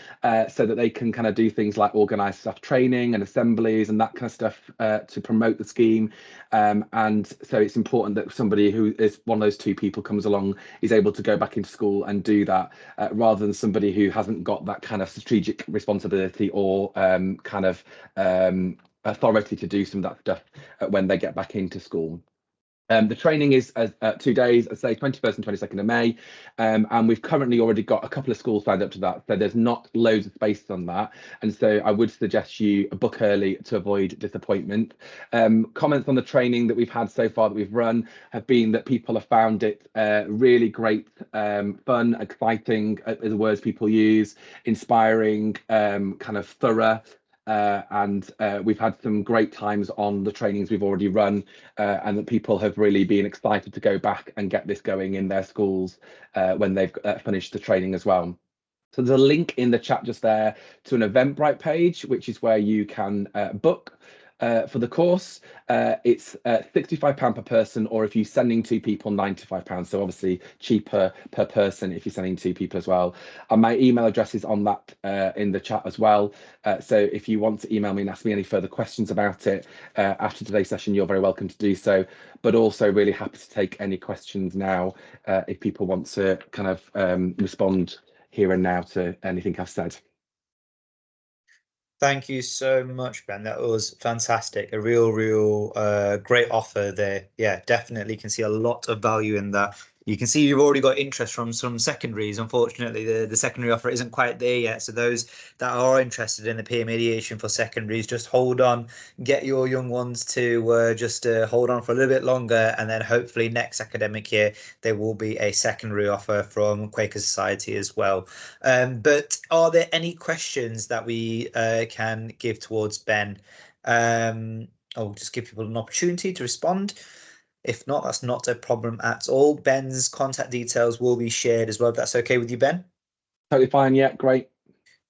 so that they can kind of do things like organise staff training and assemblies and that kind of stuff to promote the scheme. And so it's important that somebody who is one of those 2 people comes along, is able to go back into school and do that, rather than somebody who hasn't got that kind of strategic responsibility or kind of authority to do some of that stuff when they get back into school. The training is 2 days, I'd say 21st and 22nd of May, and we've currently already got a couple of schools signed up to that, so there's not loads of space on that, and so I would suggest you book early to avoid disappointment. Comments on the training that we've had so far that we've run have been that people have found it really great, fun, exciting, the words people use, inspiring, kind of thorough. And we've had some great times on the trainings we've already run, and that people have really been excited to go back and get this going in their schools when they've finished the training as well. So there's a link in the chat just there to an Eventbrite page, which is where you can book for the course. It's £65 per person, or if you're sending 2 people, £95. So obviously cheaper per person if you're sending 2 people as well. And my email address is on that in the chat as well. So if you want to email me and ask me any further questions about it after today's session, you're very welcome to do so. But also really happy to take any questions now if people want to kind of respond here and now to anything I've said. Thank you so much, Ben. That was fantastic. A real great offer there. Yeah, definitely can see a lot of value in that. You can see you've already got interest from some secondaries. Unfortunately, the secondary offer isn't quite there yet. So those that are interested in the peer mediation for secondaries, just hold on, get your young ones to just hold on for a little bit longer, and then hopefully next academic year there will be a secondary offer from Quaker Society as well. But are there any questions that we can give towards Ben? I'll just give people an opportunity to respond. If not, that's not a problem at all. Ben's contact details will be shared as well, if that's okay with you, Ben. Totally fine. Yeah, great.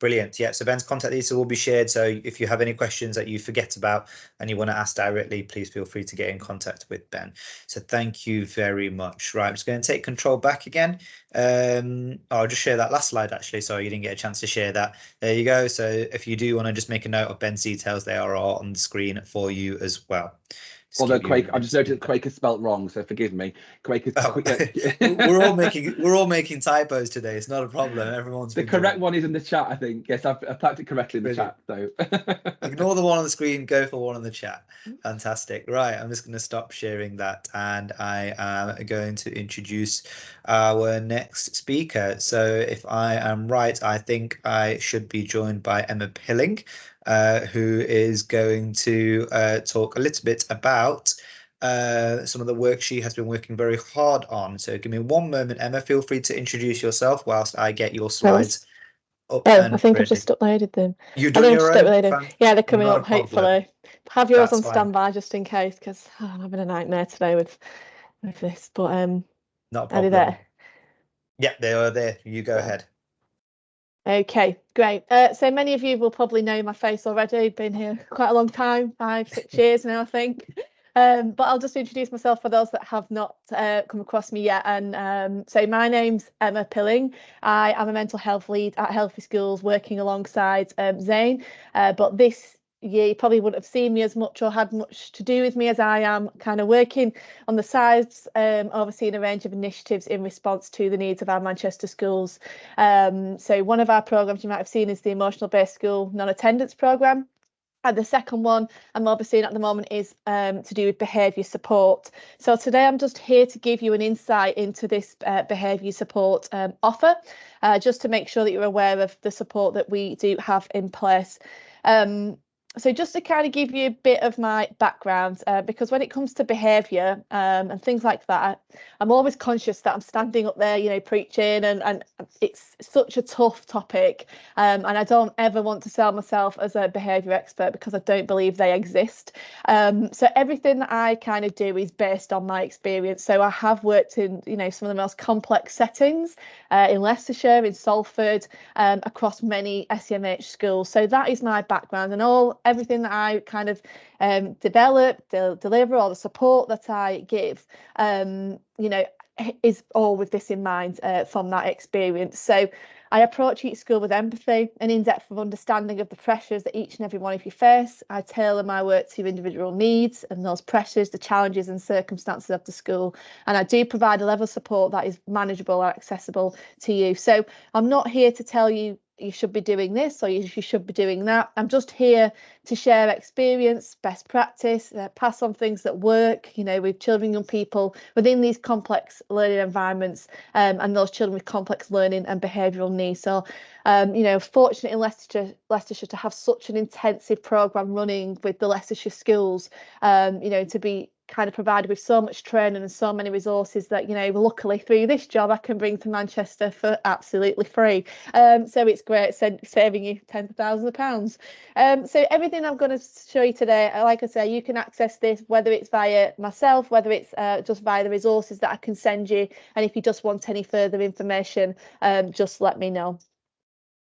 Brilliant. Yeah, so Ben's contact details will be shared. So if you have any questions that you forget about and you want to ask directly, please feel free to get in contact with Ben. So thank you very much. Right, I'm just going to take control back again. I'll just share that last slide, actually. Sorry, you didn't get a chance to share that. There you go. So if you do want to just make a note of Ben's details, they are all on the screen for you as well. Although Quaker, I've just noticed Quaker spelt wrong, so forgive me. Quaker. Oh. we're all making typos today. It's not a problem. Everyone's the correct one is in the chat, I think. Yes, I've typed it correctly in the chat. So ignore the one on the screen. Go for one on the chat. Fantastic. Right, I'm just going to stop sharing that, and I am going to introduce our next speaker. So if I am right, I think I should be joined by Emma Pilling, who is going to talk a little bit about some of the work she has been working very hard on. So give me one moment, Emma. Feel free to introduce yourself whilst I get your slides up. Oh, I think I've just uploaded them. You've done your own? Yeah, they're coming up, hopefully. Have yours on fine. standby just in case, because I'm having a nightmare today with this. But not a problem. Are they there? Yeah, they are there. You go ahead. Okay, great. So many of you will probably know my face already. Been here quite a long time, 5-6 years now, I think. But I'll just introduce myself for those that have not come across me yet. And so my name's Emma Pilling. I am a mental health lead at Healthy Schools, working alongside Zain. But this year, you probably wouldn't have seen me as much or had much to do with me, as I am kind of working on the sides, overseeing a range of initiatives in response to the needs of our Manchester schools. So one of our programmes you might have seen is the Emotional Based School Non-Attendance Programme. And the second one I'm overseeing at the moment is to do with behaviour support. So today I'm just here to give you an insight into this behaviour support offer, just to make sure that you're aware of the support that we do have in place. So just to kind of give you a bit of my background, because when it comes to behaviour and things like that, I'm always conscious that I'm standing up there, you know, preaching, and it's such a tough topic, and I don't ever want to sell myself as a behaviour expert, because I don't believe they exist. So everything that I kind of do is based on my experience. So I have worked in, you know, some of the most complex settings in Leicestershire, in Salford, across many SMH schools. So that is my background, and everything that I kind of develop, deliver, or the support that I give, you know, is all with this in mind from that experience. So I approach each school with empathy, an in-depth of understanding of the pressures that each and every one of you face. I tailor my work to individual needs and those pressures, the challenges and circumstances of the school. And I do provide a level of support that is manageable or accessible to you. So I'm not here to tell you you should be doing this or you should be doing that. I'm just here to share experience, best practice, pass on things that work, you know, with children, young people within these complex learning environments, and those children with complex learning and behavioural needs. So, you know, fortunate in Leicestershire to have such an intensive programme running with the Leicestershire schools, you know, to be kind of provided with so much training and so many resources that, you know, luckily through this job I can bring to Manchester for absolutely free. So it's great, saving you tens of thousands of pounds. So everything I'm going to show you today, like I say, you can access this, whether it's via myself, whether it's just via the resources that I can send you. And if you just want any further information, just let me know.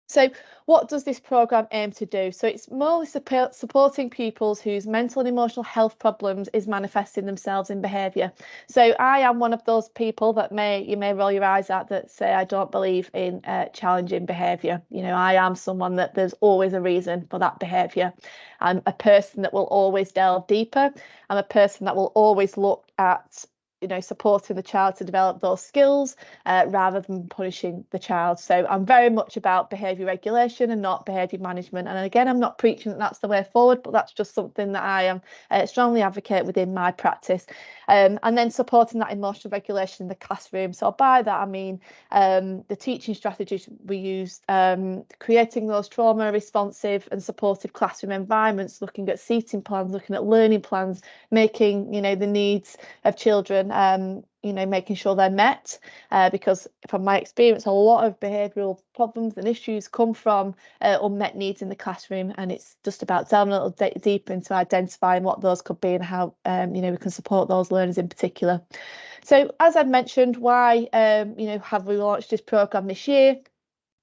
So what does this programme aim to do? So it's more supporting pupils whose mental and emotional health problems is manifesting themselves in behaviour. So I am one of those people that you may roll your eyes at, that say I don't believe in challenging behaviour. You know, I am someone that there's always a reason for that behaviour. I'm a person that will always delve deeper. I'm a person that will always look at, you know, supporting the child to develop those skills rather than punishing the child. So I'm very much about behaviour regulation and not behaviour management. And again, I'm not preaching that that's the way forward, but that's just something that I am strongly advocate within my practice. And then supporting that emotional regulation in the classroom. So by that, I mean the teaching strategies we use, creating those trauma responsive and supportive classroom environments, looking at seating plans, looking at learning plans, making, you know, the needs of children, you know, making sure they're met, because from my experience, a lot of behavioural problems and issues come from unmet needs in the classroom, and it's just about delving a little deeper into identifying what those could be and how, you know, we can support those learners in particular. So as I've mentioned, why, you know, have we launched this programme this year?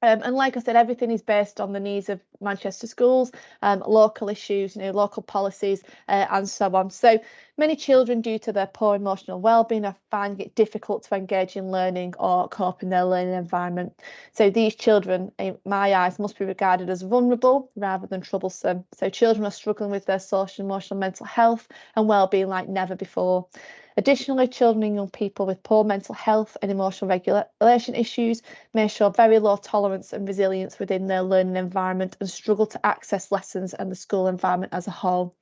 And like I said, everything is based on the needs of Manchester schools, local issues, you know, local policies, and so on. So many children, due to their poor emotional well-being, are finding it difficult to engage in learning or cope in their learning environment. So these children, in my eyes, must be regarded as vulnerable rather than troublesome. So children are struggling with their social, emotional, mental health and well-being like never before. Additionally, children and young people with poor mental health and emotional regulation issues may show very low tolerance and resilience within their learning environment and struggle to access lessons and the school environment as a whole.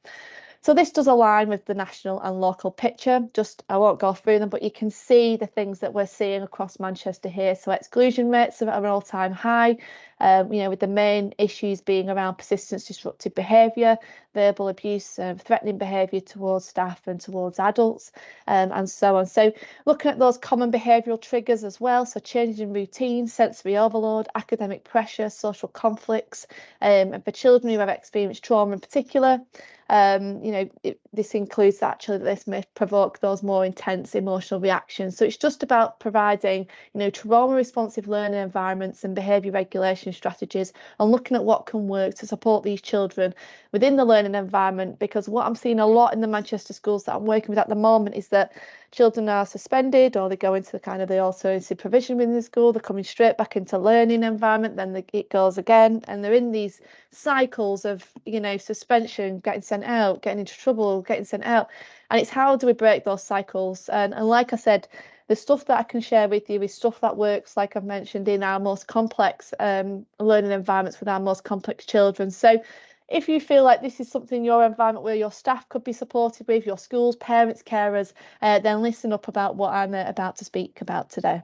So this does align with the national and local picture. I won't go through them, but you can see the things that we're seeing across Manchester here. So exclusion rates are at an all-time high, you know, with the main issues being around persistent disruptive behaviour, verbal abuse, threatening behaviour towards staff and towards adults, and so on. So looking at those common behavioural triggers as well, so changes in routine, sensory overload, academic pressure, social conflicts, and for children who have experienced trauma in particular, you know, this includes actually that this may provoke those more intense emotional reactions. So it's just about providing, you know, trauma responsive learning environments and behaviour regulation managing strategies and looking at what can work to support these children within the learning environment. Because what I'm seeing a lot in the Manchester schools that I'm working with at the moment is that children are suspended, or they go into the kind of the alternative provision within the school, they're coming straight back into learning environment, then it goes again, and they're in these cycles of, you know, suspension, getting sent out, getting into trouble, getting sent out. And it's how do we break those cycles? And like I said, the stuff that I can share with you is stuff that works, like I've mentioned, in our most complex learning environments with our most complex children. So if you feel like this is something in your environment where your staff could be supported with, your schools, parents, carers, then listen up about what I'm about to speak about today.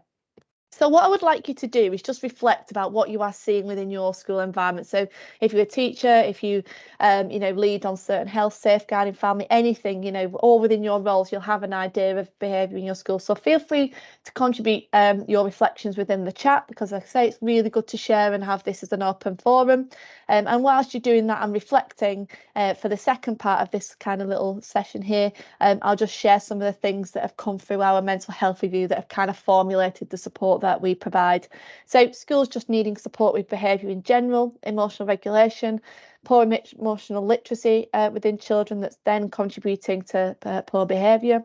So what I would like you to do is just reflect about what you are seeing within your school environment. So if you're a teacher, if you, you know, lead on certain health, safeguarding, family, anything, you know, all within your roles, you'll have an idea of behaviour in your school. So feel free to contribute your reflections within the chat, because like I say, it's really good to share and have this as an open forum. And whilst you're doing that and reflecting, for the second part of this kind of little session here, I'll just share some of the things that have come through our mental health review that have kind of formulated the support that we provide. So schools just needing support with behaviour in general, emotional regulation, poor emotional literacy within children that's then contributing to poor behaviour.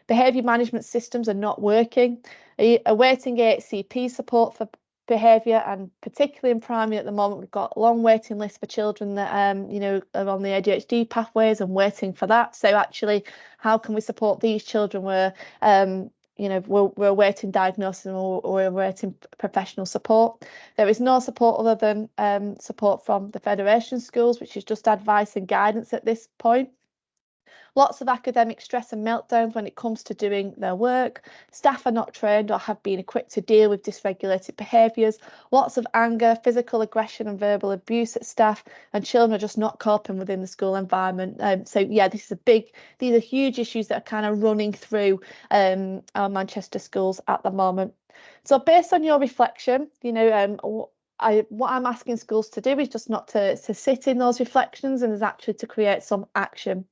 Behaviour management systems are not working. Awaiting HCP support for behaviour, and particularly in primary at the moment, we've got long waiting lists for children that you know, are on the ADHD pathways and waiting for that. So actually, how can we support these children where you know, we're awaiting diagnosis or we're awaiting professional support? There is no support other than support from the Federation schools, which is just advice and guidance at this point. Lots of academic stress and meltdowns when it comes to doing their work. Staff are not trained or have been equipped to deal with dysregulated behaviours. Lots of anger, physical aggression and verbal abuse at staff, and children are just not coping within the school environment. So yeah, these are huge issues that are kind of running through our Manchester schools at the moment. So based on your reflection, you know, what I'm asking schools to do is just not to sit in those reflections, and is actually to create some action.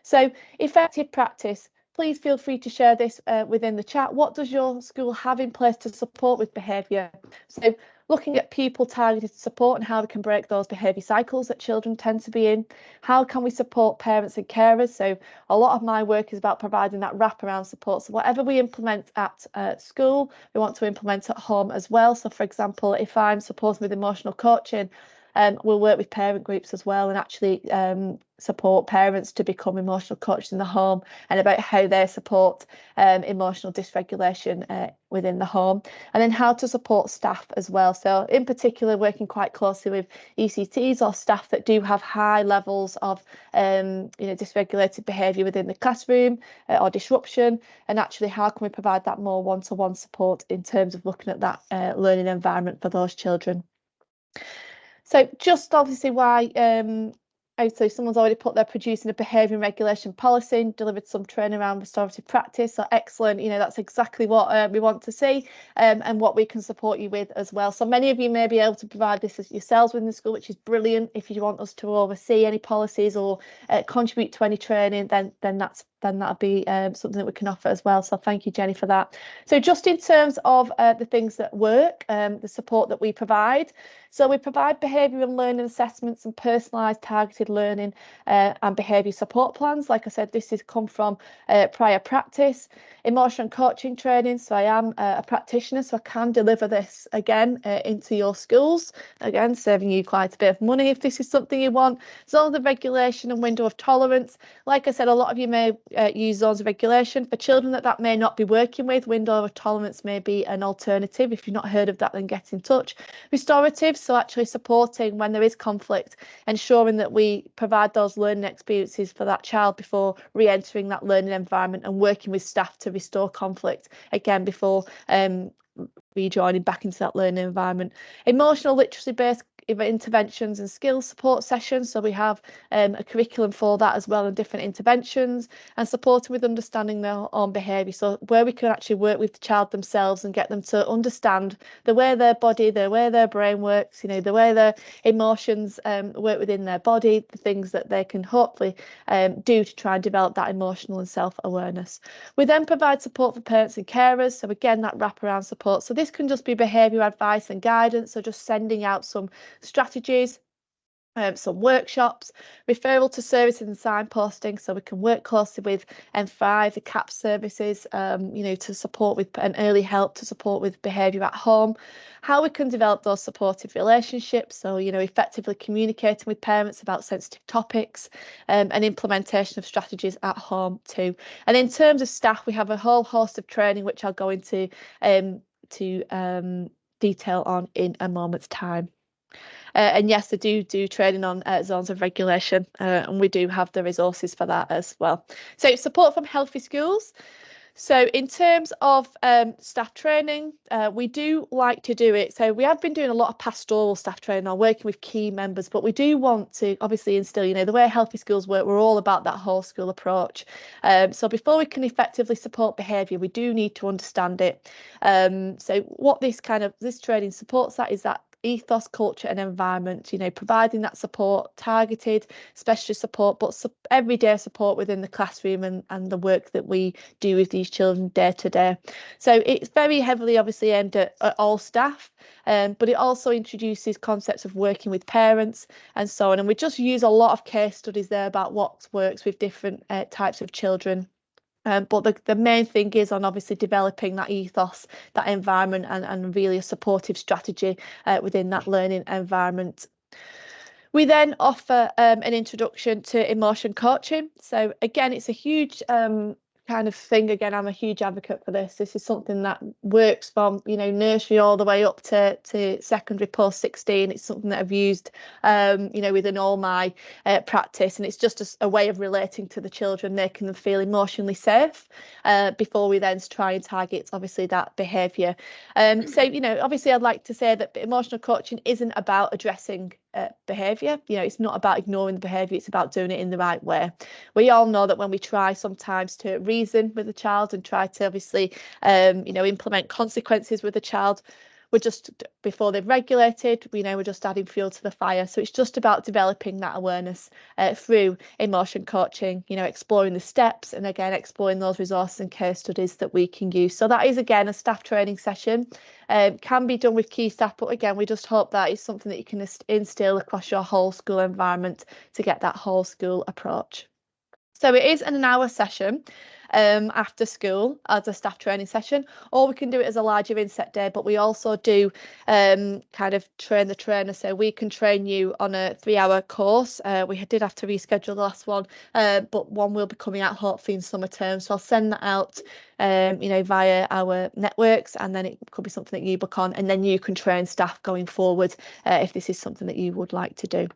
So effective practice, please feel free to share this within the chat. What does your school have in place to support with behaviour? So looking at pupil targeted support and how we can break those behaviour cycles that children tend to be in. How can we support parents and carers? So a lot of my work is about providing that wraparound support. So whatever we implement at school, we want to implement at home as well. So for example, if I'm supporting with emotional coaching, we'll work with parent groups as well, and actually support parents to become emotional coaches in the home, and about how they support emotional dysregulation within the home, and then how to support staff as well. So in particular, working quite closely with ECTs or staff that do have high levels of you know, dysregulated behaviour within the classroom or disruption, and actually how can we provide that more one-to-one support in terms of looking at that learning environment for those children. So just obviously why, so someone's already put there, producing a behaviour and regulation policy, delivered some training around restorative practice. So excellent, you know, that's exactly what we want to see, and what we can support you with as well. So many of you may be able to provide this as yourselves within the school, which is brilliant. If you want us to oversee any policies or contribute to any training, then that'll be something that we can offer as well. So thank you, Jenny, for that. So just in terms of the things that work, the support that we provide. So we provide behaviour and learning assessments and personalised targeted learning and behaviour support plans. Like I said, this has come from prior practice. Emotion coaching training. So I am a practitioner, so I can deliver this again into your schools. Again, saving you quite a bit of money if this is something you want. Zones of regulation and window of tolerance. Like I said, a lot of you may use zones of regulation. For children that may not be working with, window of tolerance may be an alternative. If you've not heard of that, then get in touch. Restorative, so actually supporting when there is conflict, ensuring that we provide those learning experiences for that child before re-entering that learning environment, and working with staff to restore conflict again before rejoining back into that learning environment. Emotional literacy based interventions and skills support sessions. So we have a curriculum for that as well, and different interventions, and supporting with understanding their own behaviour. So where we can actually work with the child themselves and get them to understand the way their body, the way their brain works, you know, the way their emotions work within their body, the things that they can hopefully do to try and develop that emotional and self-awareness. We then provide support for parents and carers. So again, that wraparound support. So this can just be behaviour advice and guidance. So just sending out some strategies, some workshops, referral to services and signposting, so we can work closely with M5, the CAP services, you know, to support with an early help, to support with behaviour at home, how we can develop those supportive relationships, so, you know, effectively communicating with parents about sensitive topics, and implementation of strategies at home too. And in terms of staff, we have a whole host of training, which I'll go into detail on in a moment's time. And yes, I do training on zones of regulation, and we do have the resources for that as well. So support from Healthy Schools. So in terms of staff training, we do like to do it. So we have been doing a lot of pastoral staff training or working with key members, but we do want to obviously instill, you know, the way Healthy Schools work, we're all about that whole school approach. So before we can effectively support behaviour, we do need to understand it. So what this training supports that is that ethos, culture and environment, you know, providing that support, targeted specialist support, but everyday support within the classroom and the work that we do with these children day to day. So it's very heavily obviously aimed at all staff, but it also introduces concepts of working with parents and so on. And we just use a lot of case studies there about what works with different types of children. But the main thing is on obviously developing that ethos, that environment, and really a supportive strategy within that learning environment. We then offer an introduction to emotion coaching. So again, it's a huge kind of thing. Again, I'm a huge advocate for this. This is something that works from, you know, nursery all the way up to secondary post 16. It's something that I've used, you know, within all my practice, and it's just a way of relating to the children, making them feel emotionally safe before we then try and target obviously that behaviour. So, you know, obviously I'd like to say that emotional coaching isn't about addressing behaviour. You know, it's not about ignoring the behaviour, it's about doing it in the right way. We all know that when we try sometimes to reason with the child and try to obviously you know, implement consequences with the child, we're just, before they've regulated, we know we're just adding fuel to the fire. So it's just about developing that awareness through emotion coaching, you know, exploring the steps, and again exploring those resources and case studies that we can use. So that is again a staff training session. Can be done with key staff, but again we just hope that is something that you can instill across your whole school environment to get that whole school approach. So it is an hour session after school as a staff training session, or we can do it as a larger inset day, but we also do kind of train the trainer. So we can train you on a 3-hour course. We did have to reschedule the last one, but one will be coming out hopefully in summer term. So I'll send that out you know, via our networks, and then it could be something that you book on, and then you can train staff going forward if this is something that you would like to do.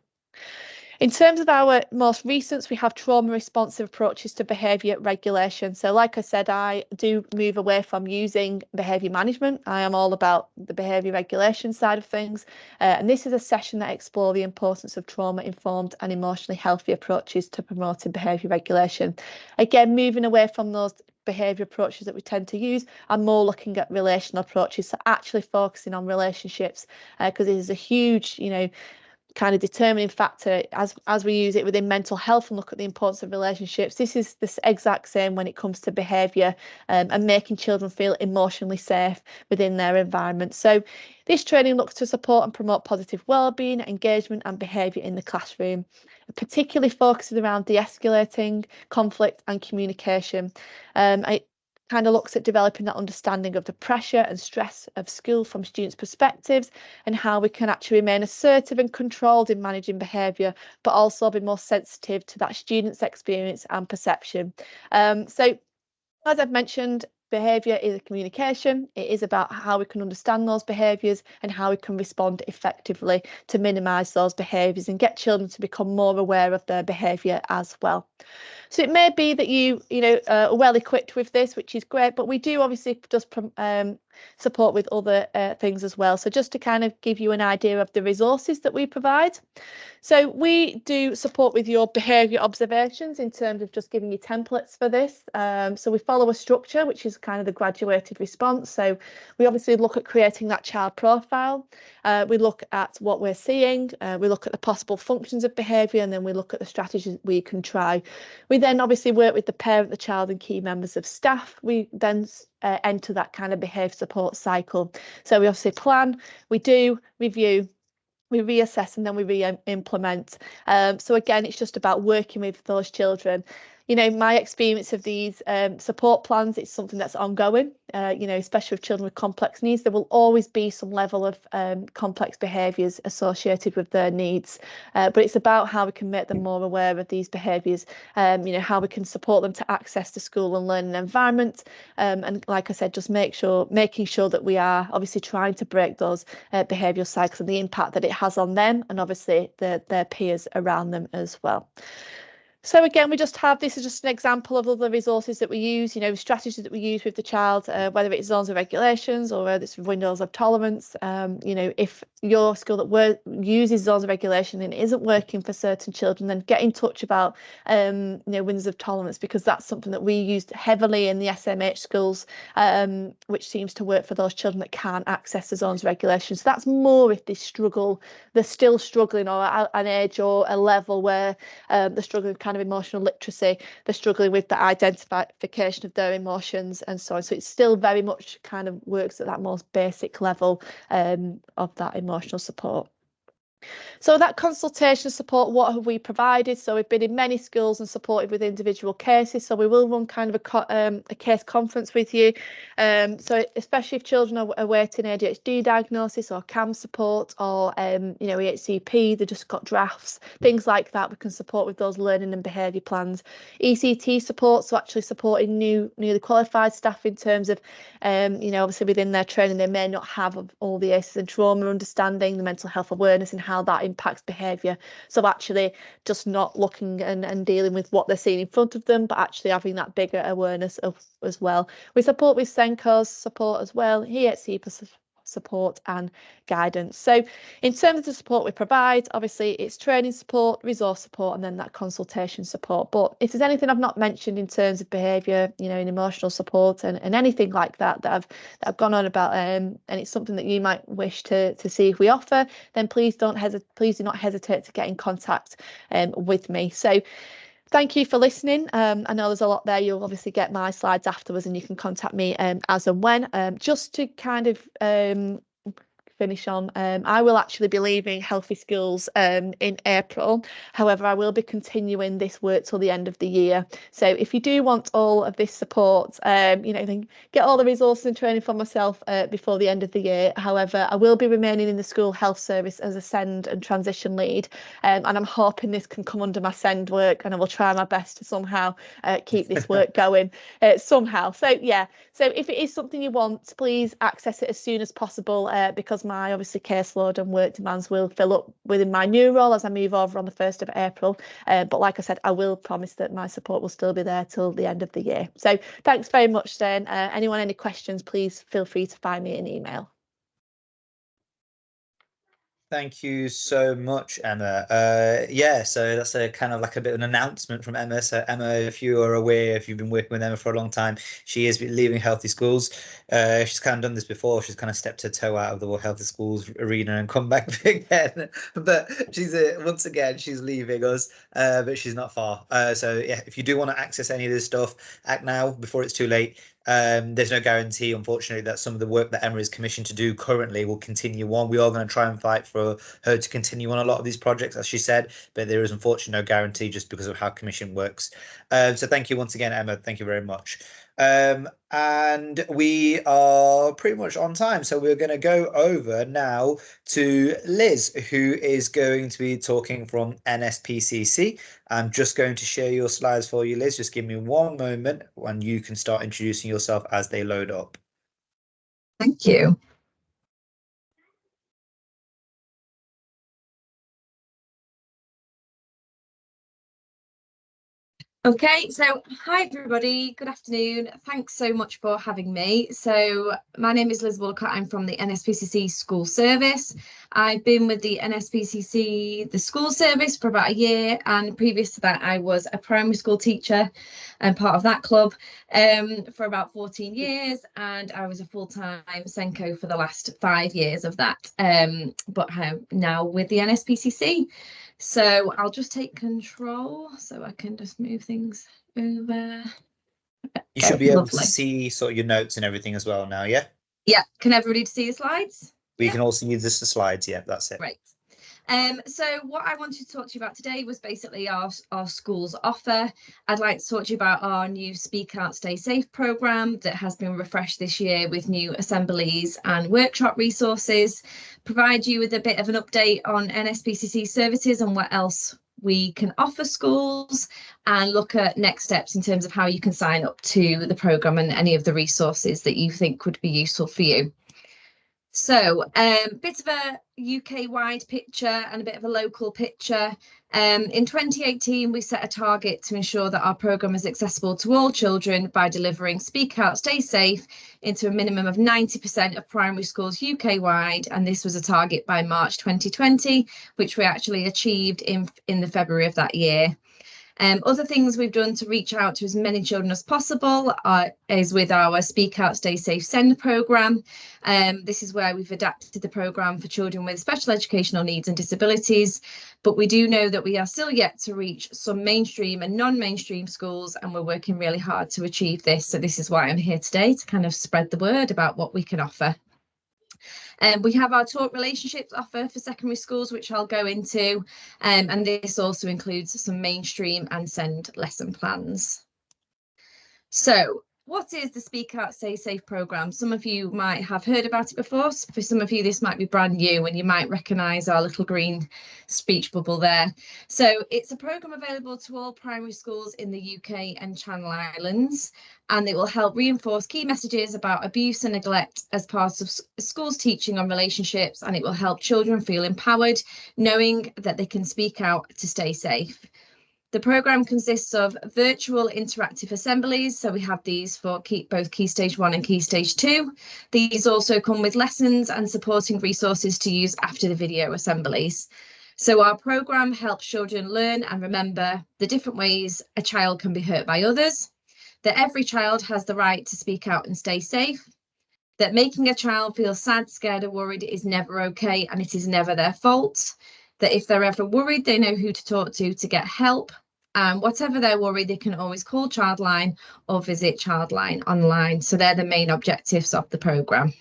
In terms of our most recent, we have trauma responsive approaches to behaviour regulation. So like I said, I do move away from using behaviour management. I am all about the behaviour regulation side of things. And this is a session that explores the importance of trauma-informed and emotionally healthy approaches to promoting behaviour regulation. Again, moving away from those behaviour approaches that we tend to use, and more looking at relational approaches, so actually focusing on relationships, because it is a huge, you know, kind of determining factor as we use it within mental health and look at the importance of relationships. This is the exact same when it comes to behaviour and making children feel emotionally safe within their environment. So this training looks to support and promote positive wellbeing, engagement and behaviour in the classroom, particularly focusing around de-escalating conflict and communication. It kind of looks at developing that understanding of the pressure and stress of school from students' perspectives, and how we can actually remain assertive and controlled in managing behaviour, but also be more sensitive to that student's experience and perception. So as I've mentioned, behaviour is a communication. It is about how we can understand those behaviours and how we can respond effectively to minimise those behaviours and get children to become more aware of their behaviour as well. So it may be that you know, are well equipped with this, which is great, but we do obviously just support with other things as well. So just to kind of give you an idea of the resources that we provide. So we do support with your behaviour observations in terms of just giving you templates for this. So we follow a structure, which is kind of the graduated response. So we obviously look at creating that child profile. We look at what we're seeing. We look at the possible functions of behaviour, and then we look at the strategies we can try. We then obviously work with the parent, the child and key members of staff. We then enter that kind of behaviour support cycle. So we obviously plan, we do, review, we reassess, and then we re-implement. So again, it's just about working with those children. You know, my experience of these support plans, it's something that's ongoing, you know, especially with children with complex needs. There will always be some level of complex behaviours associated with their needs, but it's about how we can make them more aware of these behaviours, you know, how we can support them to access the school and learning environment. And like I said, just making sure that we are obviously trying to break those behavioural cycles and the impact that it has on them and obviously their peers around them as well. So again, this is just an example of other resources that we use, you know, strategies that we use with the child, whether it's zones of regulations or whether it's windows of tolerance. You know, if your school that uses zones of regulation and it isn't working for certain children, then get in touch about, you know, windows of tolerance, because that's something that we used heavily in the SMH schools, which seems to work for those children that can't access the zones of regulation. So that's more if they struggle, they're still struggling, or at an age or a level where they're struggling with kind of emotional literacy, they're struggling with the identification of their emotions and so on. So it still very much kind of works at that most basic level of that emotional support. So that consultation support, what have we provided? So we've been in many schools and supported with individual cases. So we will run kind of a case conference with you. So especially if children are awaiting ADHD diagnosis or CAM support or, you know, EHCP, they've just got drafts, things like that. We can support with those learning and behaviour plans. ECT support, so actually supporting newly qualified staff in terms of, you know, obviously within their training, they may not have all the ACEs and trauma understanding, the mental health awareness and how that impacts behaviour. So actually just not looking and dealing with what they're seeing in front of them, but actually having that bigger awareness of as well. We support with SENCO's support as well, EHC support and guidance. So in terms of the support we provide, obviously it's training support, resource support, and then that consultation support. But if there's anything I've not mentioned in terms of behaviour, you know, in emotional support and anything like that that I've gone on about, and it's something that you might wish to see if we offer, then please do not hesitate to get in contact with me. So thank you for listening. I know there's a lot there. You'll obviously get my slides afterwards and you can contact me as and when. Just to kind of finish on, I will actually be leaving Healthy Schools in April. However, I will be continuing this work till the end of the year. So if you do want all of this support, you know, then get all the resources and training for myself before the end of the year. However, I will be remaining in the school health service as a SEND and transition lead, and I'm hoping this can come under my SEND work, and I will try my best to somehow keep this work going somehow. So yeah, so if it is something you want, please access it as soon as possible, because my obviously caseload and work demands will fill up within my new role as I move over on the 1st of April. But like I said, I will promise that my support will still be there till the end of the year. So thanks very much, Zain. Anyone, any questions, please feel free to find me an email. Thank you so much, Emma. Yeah, so that's a kind of like a bit of an announcement from Emma. So Emma, if you are aware, if you've been working with Emma for a long time, she is leaving Healthy Schools. She's kind of done this before. She's kind of stepped her toe out of the Healthy Schools arena and come back again. But she's once again, she's leaving us, but she's not far. So yeah, if you do want to access any of this stuff, act now before it's too late. There's no guarantee, unfortunately, that some of the work that Emma is commissioned to do currently will continue on. We are going to try and fight for her to continue on a lot of these projects, as she said, but there is unfortunately no guarantee just because of how commission works. So thank you once again, Emma. Thank you very much. And we are pretty much on time, so we're going to go over now to Liz, who is going to be talking from NSPCC. I'm just going to share your slides for you, Liz. Just give me one moment when you can start introducing yourself as they load up. Thank you. Okay, so hi everybody, good afternoon. Thanks so much for having me. So my name is Liz Woollacott, I'm from the NSPCC School Service. I've been with the NSPCC, the school service, for about a year, and previous to that I was a primary school teacher and part of that club for about 14 years, and I was a full-time Senko for the last 5 years of that, but I'm now with the NSPCC. So I'll just take control so I can just move things over. You should be able to Lovely. see sort of your notes and everything as well now, yeah? Yeah, can everybody see the slides? We Yeah. can also use this for slides, yeah, that's it. Great. So what I wanted to talk to you about today was basically our school's offer. I'd like to talk to you about our new Speak Out Stay Safe programme that has been refreshed this year with new assemblies and workshop resources, provide you with a bit of an update on NSPCC services and what else we can offer schools, and look at next steps in terms of how you can sign up to the programme and any of the resources that you think would be useful for you. So bit of a UK-wide picture and a bit of a local picture. In 2018, we set a target to ensure that our programme is accessible to all children by delivering Speak Out, Stay Safe into a minimum of 90% of primary schools UK-wide, and this was a target by March 2020, which we actually achieved in the February of that year. Other things we've done to reach out to as many children as possible is with our Speak Out Stay Safe Send programme. This is where we've adapted the programme for children with special educational needs and disabilities, but we do know that we are still yet to reach some mainstream and non-mainstream schools, and we're working really hard to achieve this. So this is why I'm here today, to kind of spread the word about what we can offer. We have our Talk Relationships offer for secondary schools, which I'll go into, and this also includes some mainstream and SEND lesson plans. So what is the Speak Out Stay Safe programme? Some of you might have heard about it before. For some of you, this might be brand new, and you might recognise our little green speech bubble there. So it's a programme available to all primary schools in the UK and Channel Islands, and it will help reinforce key messages about abuse and neglect as part of schools' teaching on relationships, and it will help children feel empowered, knowing that they can speak out to stay safe. The programme consists of virtual interactive assemblies, so we have these for both Key Stage 1 and Key Stage 2. These also come with lessons and supporting resources to use after the video assemblies. So our programme helps children learn and remember the different ways a child can be hurt by others, that every child has the right to speak out and stay safe, that making a child feel sad, scared or worried is never okay and it is never their fault, that if they're ever worried, they know who to talk to get help. And whatever they're worried, they can always call Childline or visit Childline online. So they're the main objectives of the programme.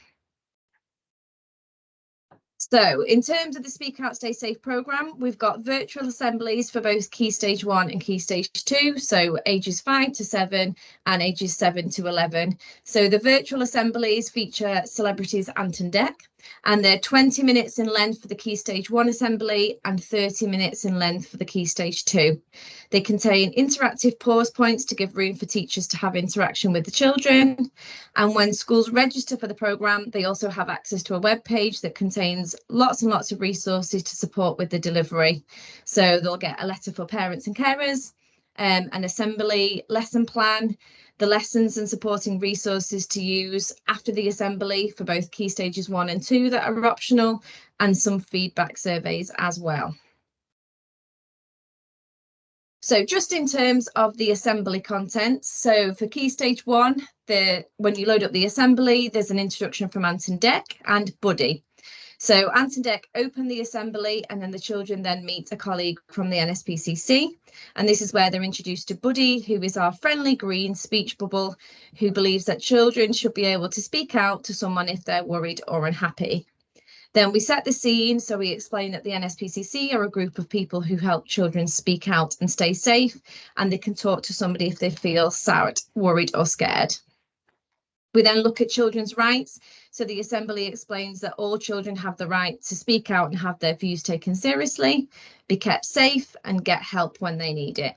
So in terms of the Speak Out Stay Safe programme, we've got virtual assemblies for both Key Stage 1 and Key Stage 2, so ages 5 to 7 and ages 7 to 11. So the virtual assemblies feature celebrities Ant and Dec, and they're 20 minutes in length for the Key Stage 1 assembly and 30 minutes in length for the Key Stage 2. They contain interactive pause points to give room for teachers to have interaction with the children. And when schools register for the programme, they also have access to a web page that contains lots and lots of resources to support with the delivery. So they'll get a letter for parents and carers, an assembly lesson plan, the lessons and supporting resources to use after the assembly for both Key Stages 1 and 2 that are optional, and some feedback surveys as well. So just in terms of the assembly content, so for Key Stage 1, when you load up the assembly, there's an introduction from Ant and Dec and Buddy. So Ant and Dec open the assembly, and then the children then meet a colleague from the NSPCC. And this is where they're introduced to Buddy, who is our friendly green speech bubble, who believes that children should be able to speak out to someone if they're worried or unhappy. Then we set the scene, so we explain that the NSPCC are a group of people who help children speak out and stay safe, and they can talk to somebody if they feel sad, worried or scared. We then look at children's rights. So the assembly explains that all children have the right to speak out and have their views taken seriously, be kept safe and get help when they need it.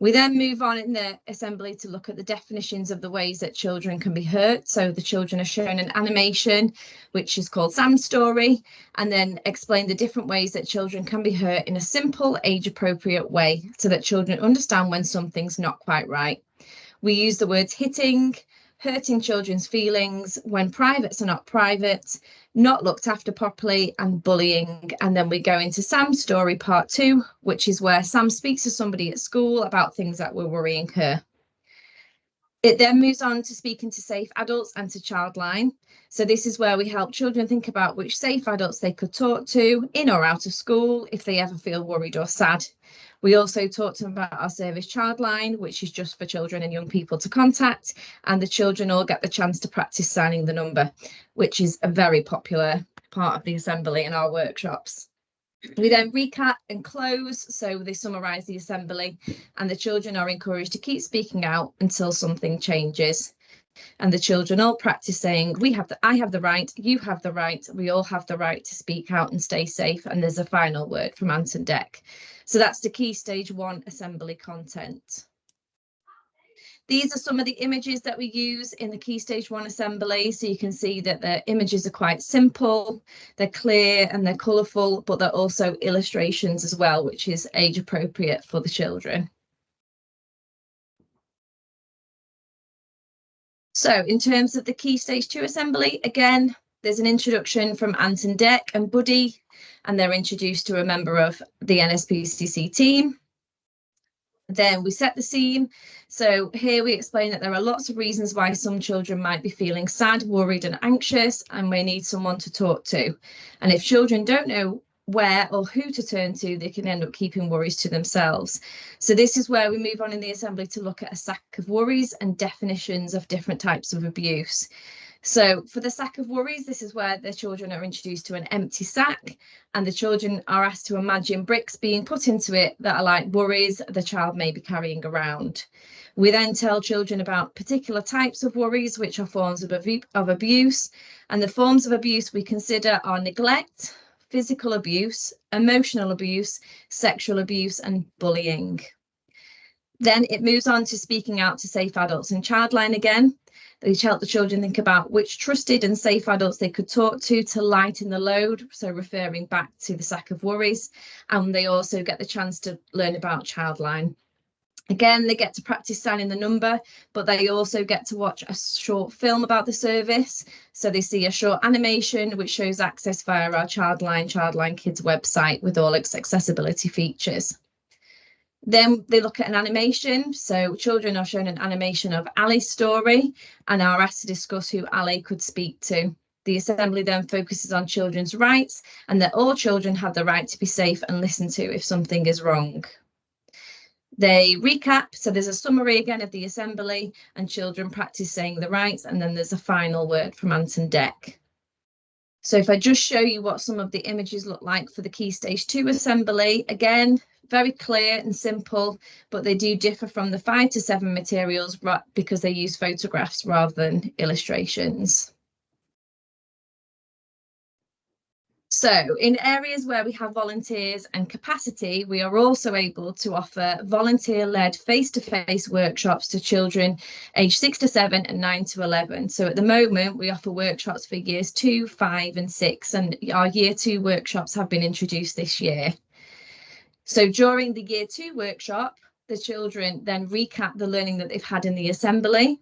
We then move on in the assembly to look at the definitions of the ways that children can be hurt. So the children are shown an animation, which is called Sam's story, and then explain the different ways that children can be hurt in a simple, age-appropriate way so that children understand when something's not quite right. We use the words hitting, hurting children's feelings, when privates are not private, not looked after properly, and bullying. And then we go into Sam's story part 2, which is where Sam speaks to somebody at school about things that were worrying her. It then moves on to speaking to safe adults and to Childline. So this is where we help children think about which safe adults they could talk to in or out of school if they ever feel worried or sad. We also talk to them about our service Childline, which is just for children and young people to contact, and the children all get the chance to practice signing the number, which is a very popular part of the assembly in our workshops. We then recap and close, so they summarise the assembly, and the children are encouraged to keep speaking out until something changes. And the children all practice saying, I have the right, you have the right, we all have the right to speak out and stay safe. And there's a final word from Anton Deck. So that's the Key Stage 1 assembly content. These are some of the images that we use in the Key Stage 1 assembly. So you can see that the images are quite simple, they're clear and they're colourful, but they're also illustrations as well, which is age appropriate for the children. So in terms of the Key Stage 2 assembly, again, there's an introduction from Anton Deck and Buddy, and they're introduced to a member of the NSPCC team. Then we set the scene. So here we explain that there are lots of reasons why some children might be feeling sad, worried and anxious, and may need someone to talk to. And if children don't know where or who to turn to, they can end up keeping worries to themselves. So this is where we move on in the assembly to look at a sack of worries and definitions of different types of abuse. So for the sack of worries, this is where the children are introduced to an empty sack, and the children are asked to imagine bricks being put into it that are like worries the child may be carrying around. We then tell children about particular types of worries, which are forms of abuse, and the forms of abuse we consider are neglect, physical abuse, emotional abuse, sexual abuse, and bullying. Then it moves on to speaking out to safe adults and Childline again. They help the children think about which trusted and safe adults they could talk to lighten the load, so referring back to the sack of worries. And they also get the chance to learn about Childline. Again, they get to practice signing the number, but they also get to watch a short film about the service. So they see a short animation which shows access via our Childline Kids website with all its accessibility features. Then they look at an animation. So children are shown an animation of Ali's story and are asked to discuss who Ali could speak to. The assembly then focuses on children's rights and that all children have the right to be safe and listened to if something is wrong. They recap, so there's a summary again of the assembly and children practice saying the rights, and then there's a final word from Anton Deck. So if I just show you what some of the images look like for the Key Stage 2 assembly, again, very clear and simple, but they do differ from the 5 to 7 materials because they use photographs rather than illustrations. So in areas where we have volunteers and capacity, we are also able to offer volunteer-led face-to-face workshops to children aged 6 to 7 and 9 to 11. So at the moment, we offer workshops for years 2, 5 and 6, and our year 2 workshops have been introduced this year. So during the year 2 workshop, the children then recap the learning that they've had in the assembly.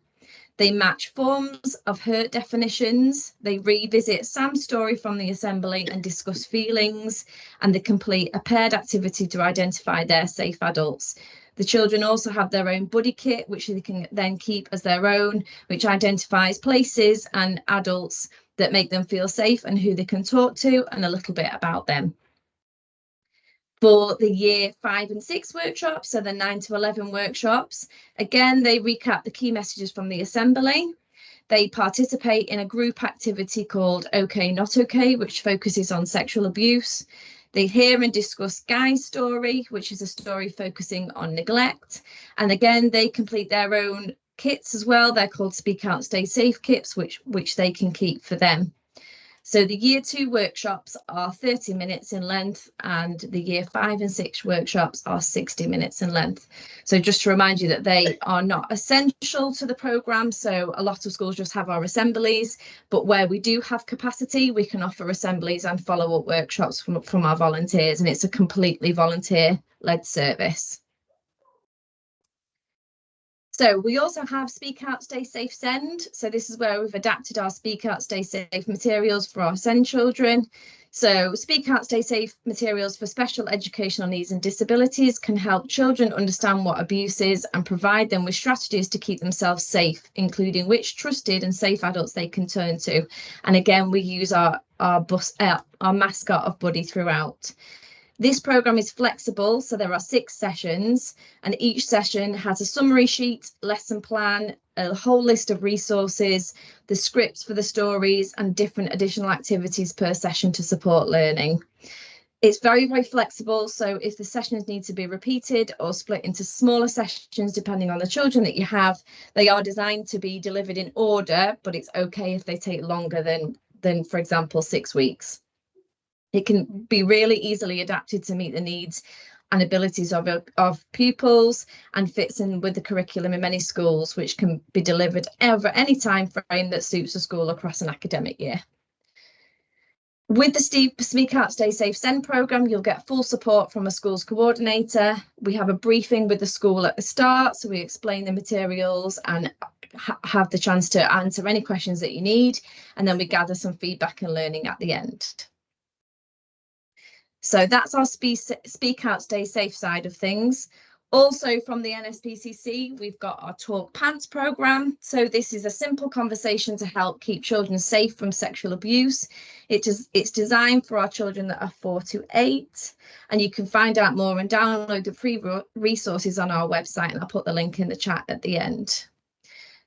They match forms of hurt definitions, they revisit Sam's story from the assembly and discuss feelings, and they complete a paired activity to identify their safe adults. The children also have their own buddy kit, which they can then keep as their own, which identifies places and adults that make them feel safe and who they can talk to, and a little bit about them. For the year 5 and 6 workshops, so the 9 to 11 workshops, again, they recap the key messages from the assembly. They participate in a group activity called OK Not OK, which focuses on sexual abuse. They hear and discuss Guy's story, which is a story focusing on neglect. And again, they complete their own kits as well. They're called Speak Out, Stay Safe kits, which they can keep for them. So the year 2 workshops are 30 minutes in length and the year 5 and 6 workshops are 60 minutes in length. So just to remind you that they are not essential to the programme. So a lot of schools just have our assemblies, but where we do have capacity, we can offer assemblies and follow-up workshops from our volunteers, and it's a completely volunteer-led service. So we also have Speak Out, Stay Safe Send. So this is where we've adapted our Speak Out, Stay Safe materials for our SEND children. So Speak Out, Stay Safe materials for special educational needs and disabilities can help children understand what abuse is and provide them with strategies to keep themselves safe, including which trusted and safe adults they can turn to. And again, we use our mascot of Buddy throughout. This programme is flexible, so there are 6 sessions, and each session has a summary sheet, lesson plan, a whole list of resources, the scripts for the stories, and different additional activities per session to support learning. It's very, very flexible, so if the sessions need to be repeated or split into smaller sessions, depending on the children that you have, they are designed to be delivered in order, but it's okay if they take longer than for example, 6 weeks. It can be really easily adapted to meet the needs and abilities of pupils and fits in with the curriculum in many schools, which can be delivered over any time frame that suits a school across an academic year. With the Speak Out, Stay Safe SEND programme, you'll get full support from a school's coordinator. We have a briefing with the school at the start, so we explain the materials and have the chance to answer any questions that you need, and then we gather some feedback and learning at the end. So that's our Speak Out, Stay Safe side of things. Also from the NSPCC, we've got our Talk Pants programme. So this is a simple conversation to help keep children safe from sexual abuse. It's designed for our children that are 4 to 8. And you can find out more and download the free resources on our website, and I'll put the link in the chat at the end.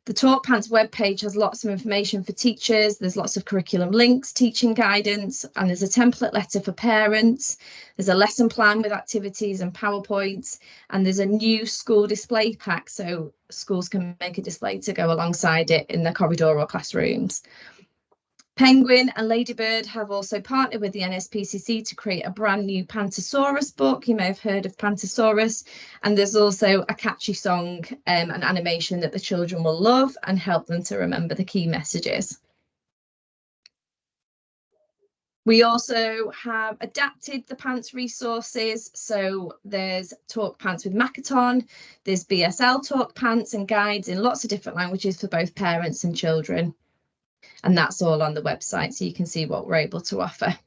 The Talk Pants webpage has lots of information for teachers. There's lots of curriculum links, teaching guidance, and there's a template letter for parents. There's a lesson plan with activities and PowerPoints, and there's a new school display pack so schools can make a display to go alongside it in the corridor or classrooms. Penguin and Ladybird have also partnered with the NSPCC to create a brand new Pantosaurus book. You may have heard of Pantosaurus, and there's also a catchy song and animation that the children will love and help them to remember the key messages. We also have adapted the Pants resources, so there's Talk Pants with Makaton, there's BSL Talk Pants and guides in lots of different languages for both parents and children. And that's all on the website, so you can see what we're able to offer.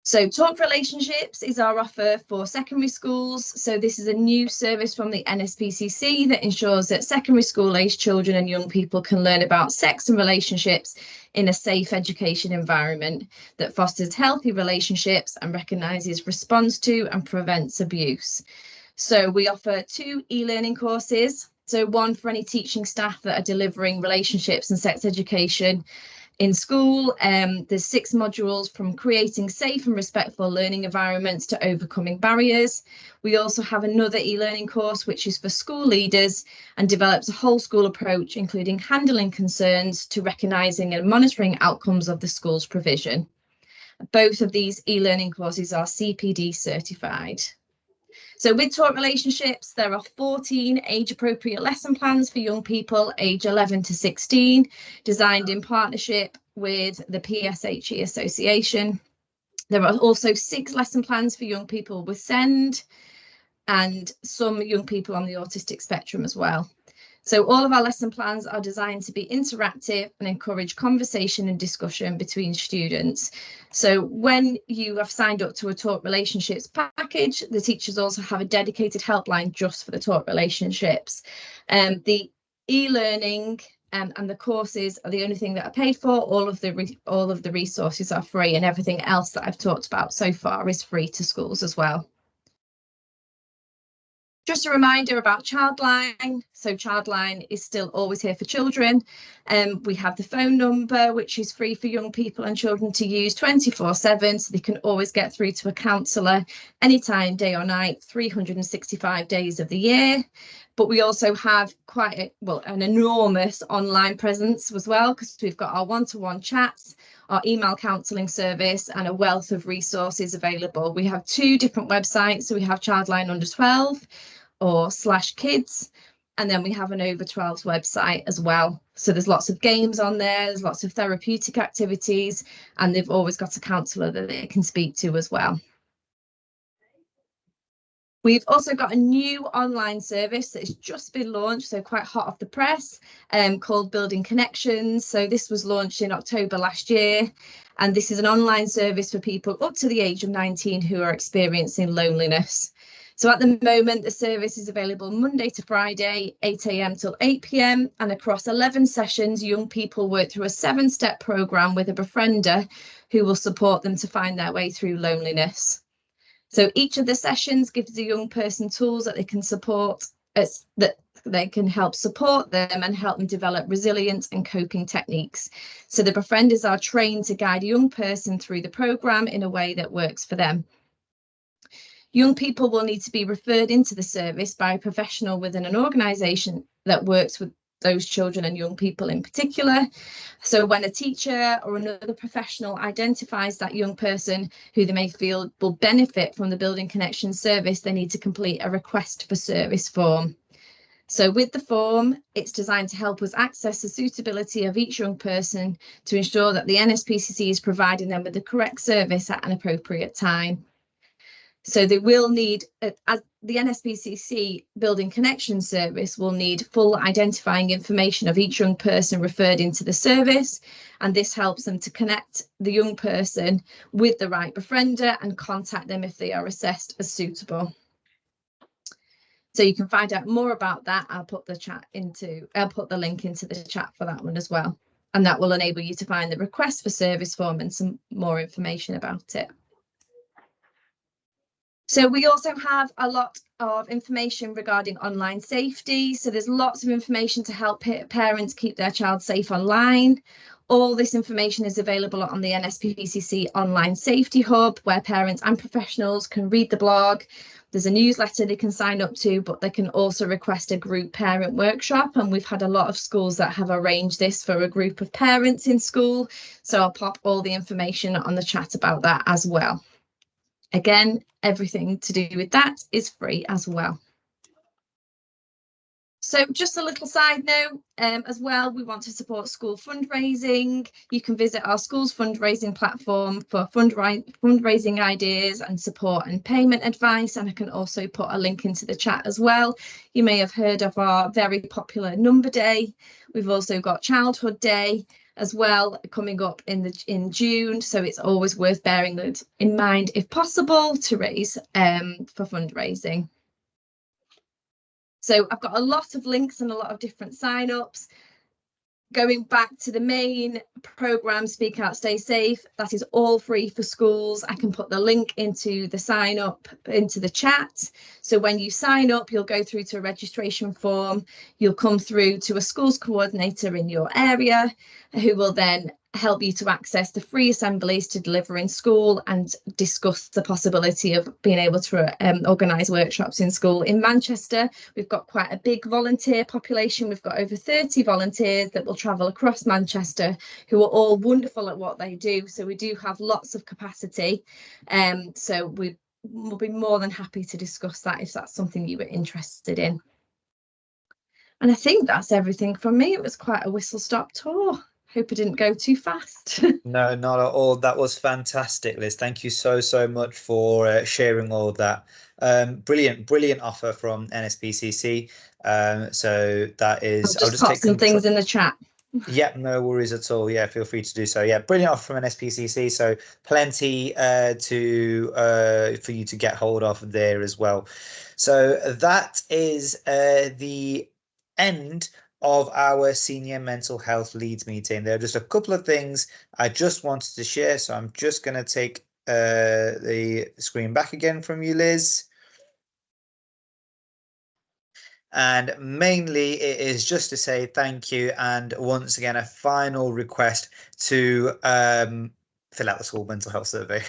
So Talk Relationships is our offer for secondary schools. So this is a new service from the NSPCC that ensures that secondary school aged children and young people can learn about sex and relationships in a safe education environment that fosters healthy relationships and recognises, responds to and prevents abuse. So we offer 2 e-learning courses. So one for any teaching staff that are delivering relationships and sex education in school. There's 6 modules from creating safe and respectful learning environments to overcoming barriers. We also have another e-learning course which is for school leaders and develops a whole school approach, including handling concerns to recognising and monitoring outcomes of the school's provision. Both of these e-learning courses are CPD certified. So with Talk Relationships, there are 14 age-appropriate lesson plans for young people age 11 to 16, designed in partnership with the PSHE Association. There are also 6 lesson plans for young people with SEND and some young people on the autistic spectrum as well. So all of our lesson plans are designed to be interactive and encourage conversation and discussion between students. So when you have signed up to a Talk Relationships package, the teachers also have a dedicated helpline just for the Talk Relationships. The e-learning and the courses are the only thing that are paid for. All of the resources are free, and everything else that I've talked about so far is free to schools as well. Just a reminder about Childline. So Childline is still always here for children. We have the phone number, which is free for young people and children to use 24/7, so they can always get through to a counsellor anytime, day or night, 365 days of the year. But we also have quite an enormous online presence as well, because we've got our one-to-one chats, our email counselling service, and a wealth of resources available. We have 2 different websites. So we have Childline Under 12 or /kids, and then we have an over 12s website as well. So there's lots of games on there, there's lots of therapeutic activities, and they've always got a counsellor that they can speak to as well. We've also got a new online service that has just been launched, so quite hot off the press, called Building Connections. So this was launched in October last year, and this is an online service for people up to the age of 19 who are experiencing loneliness. So at the moment, the service is available Monday to Friday, 8 AM till 8 PM, and across 11 sessions, young people work through a 7-step programme with a befriender who will support them to find their way through loneliness. So each of the sessions gives the young person tools that they can support, that they can help support them and help them develop resilience and coping techniques. So the befrienders are trained to guide a young person through the programme in a way that works for them. Young people will need to be referred into the service by a professional within an organisation that works with those children and young people in particular. So when a teacher or another professional identifies that young person who they may feel will benefit from the Building Connection service, they need to complete a request for service form. So with the form, it's designed to help us access the suitability of each young person to ensure that the NSPCC is providing them with the correct service at an appropriate time. So they will need, as the NSPCC Building Connection service will need full identifying information of each young person referred into the service, and this helps them to connect the young person with the right befriender and contact them if they are assessed as suitable. So you can find out more about that. I'll put the link into the chat for that one as well, and that will enable you to find the request for service form and some more information about it. So we also have a lot of information regarding online safety. So there's lots of information to help parents keep their child safe online. All this information is available on the NSPCC Online Safety Hub, where parents and professionals can read the blog. There's a newsletter they can sign up to, but they can also request a group parent workshop. And we've had a lot of schools that have arranged this for a group of parents in school. So I'll pop all the information on the chat about that as well. Again, everything to do with that is free as well. So just a little side note as well, we want to support school fundraising. You can visit our school's fundraising platform for fundraising ideas and support and payment advice. And I can also put a link into the chat as well. You may have heard of our very popular Number Day. We've also got Childhood Day as well coming up in June, so it's always worth bearing that in mind if possible to raise for fundraising. So I've got a lot of links and a lot of different sign-ups. Going back to the main programme, Speak Out, Stay Safe, that is all free for schools. I can put the link into the sign up into the chat. So when you sign up, you'll go through to a registration form. You'll come through to a schools coordinator in your area who will then help you to access the free assemblies to deliver in school and discuss the possibility of being able to organise workshops in school. In Manchester, we've got quite a big volunteer population. We've got over 30 volunteers that will travel across Manchester who are all wonderful at what they do. So we do have lots of capacity. So we'll be more than happy to discuss that if that's something you were interested in. And I think that's everything from me. It was quite a whistle-stop tour. Hope it didn't go too fast. No, not at all. That was fantastic, Liz. Thank you so much for sharing all of that. Brilliant offer from NSPCC. So that is, I'll just pop some things in the chat. Yeah, no worries at all. Yeah, feel free to do so. Yeah, brilliant offer from NSPCC. So plenty for you to get hold of there as well. So that is the end of our senior mental health leads meeting. There are just a couple of things I just wanted to share. So I'm just going to take the screen back again from you, Liz. And mainly it is just to say thank you, and once again a final request to fill out the school mental health survey.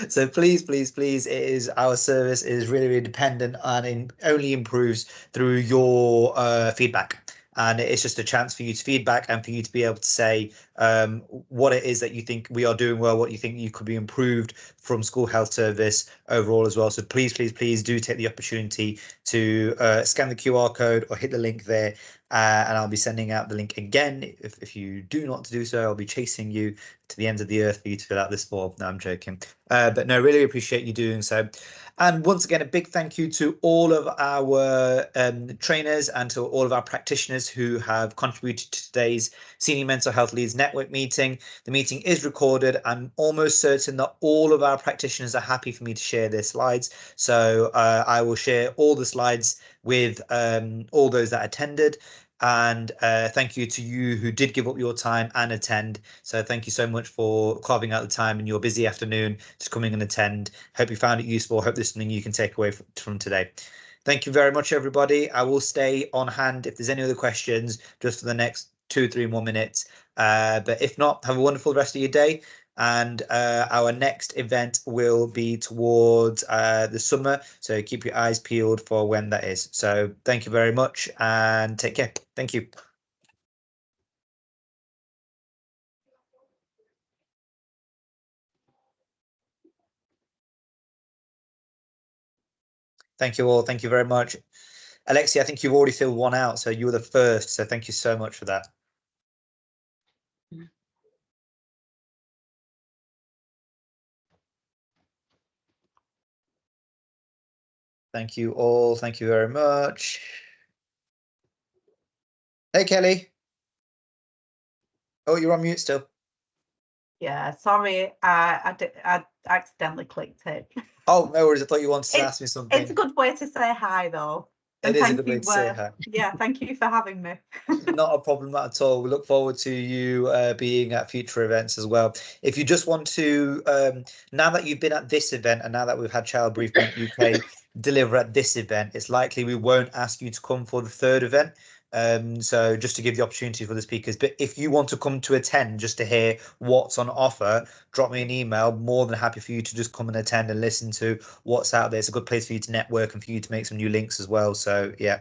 So please, please, please, our service is really, really dependent and only improves through your feedback. And it's just a chance for you to feedback and for you to be able to say what it is that you think we are doing well, what you think you could be improved from school health service overall as well. So please, please, please do take the opportunity to scan the QR code or hit the link there. And I'll be sending out the link again. If you do not do so, I'll be chasing you to the ends of the earth for you to fill out this form. No, I'm joking. But no, really appreciate you doing so. And once again, a big thank you to all of our trainers and to all of our practitioners who have contributed to today's Senior Mental Health Leads Network meeting. The meeting is recorded. I'm almost certain that all of our practitioners are happy for me to share their slides. So I will share all the slides with all those that attended. And thank you to you who did give up your time and attend. So thank you so much for carving out the time in your busy afternoon to come in and attend. Hope you found it useful. Hope there's something you can take away from today. Thank you very much, everybody. I will stay on hand if there's any other questions just for the next 2 or 3 more minutes. But if not, have a wonderful rest of your day. And our next event will be towards the summer, so keep your eyes peeled for when that is. So thank you very much and take care. Thank you. Thank you all. Thank you very much. Alexis, I think you've already filled one out, so you were the first, so thank you so much for that. Thank you all. Thank you very much. Hey, Kelly. Oh, you're on mute still. Yeah, sorry, I accidentally clicked it. Oh, no worries. I thought you wanted to ask me something. It's a good way to say hi, though. It is a good way to say hi. Yeah, thank you for having me. Not a problem at all. We look forward to you being at future events as well. If you just want to, now that you've been at this event and now that we've had Child Bereavement UK deliver at this event, it's likely we won't ask you to come for the 3rd event. So just to give the opportunity for the speakers, but if you want to come to attend just to hear what's on offer, drop me an email. More than happy for you to just come and attend and listen to what's out there. It's a good place for you to network and for you to make some new links as well. So yeah.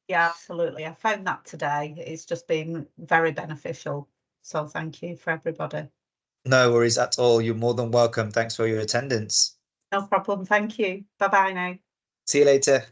Yeah, absolutely. I found that today. It's just been very beneficial. So thank you for everybody. No worries at all. You're more than welcome. Thanks for your attendance. No problem. Thank you. Bye-bye now. See you later.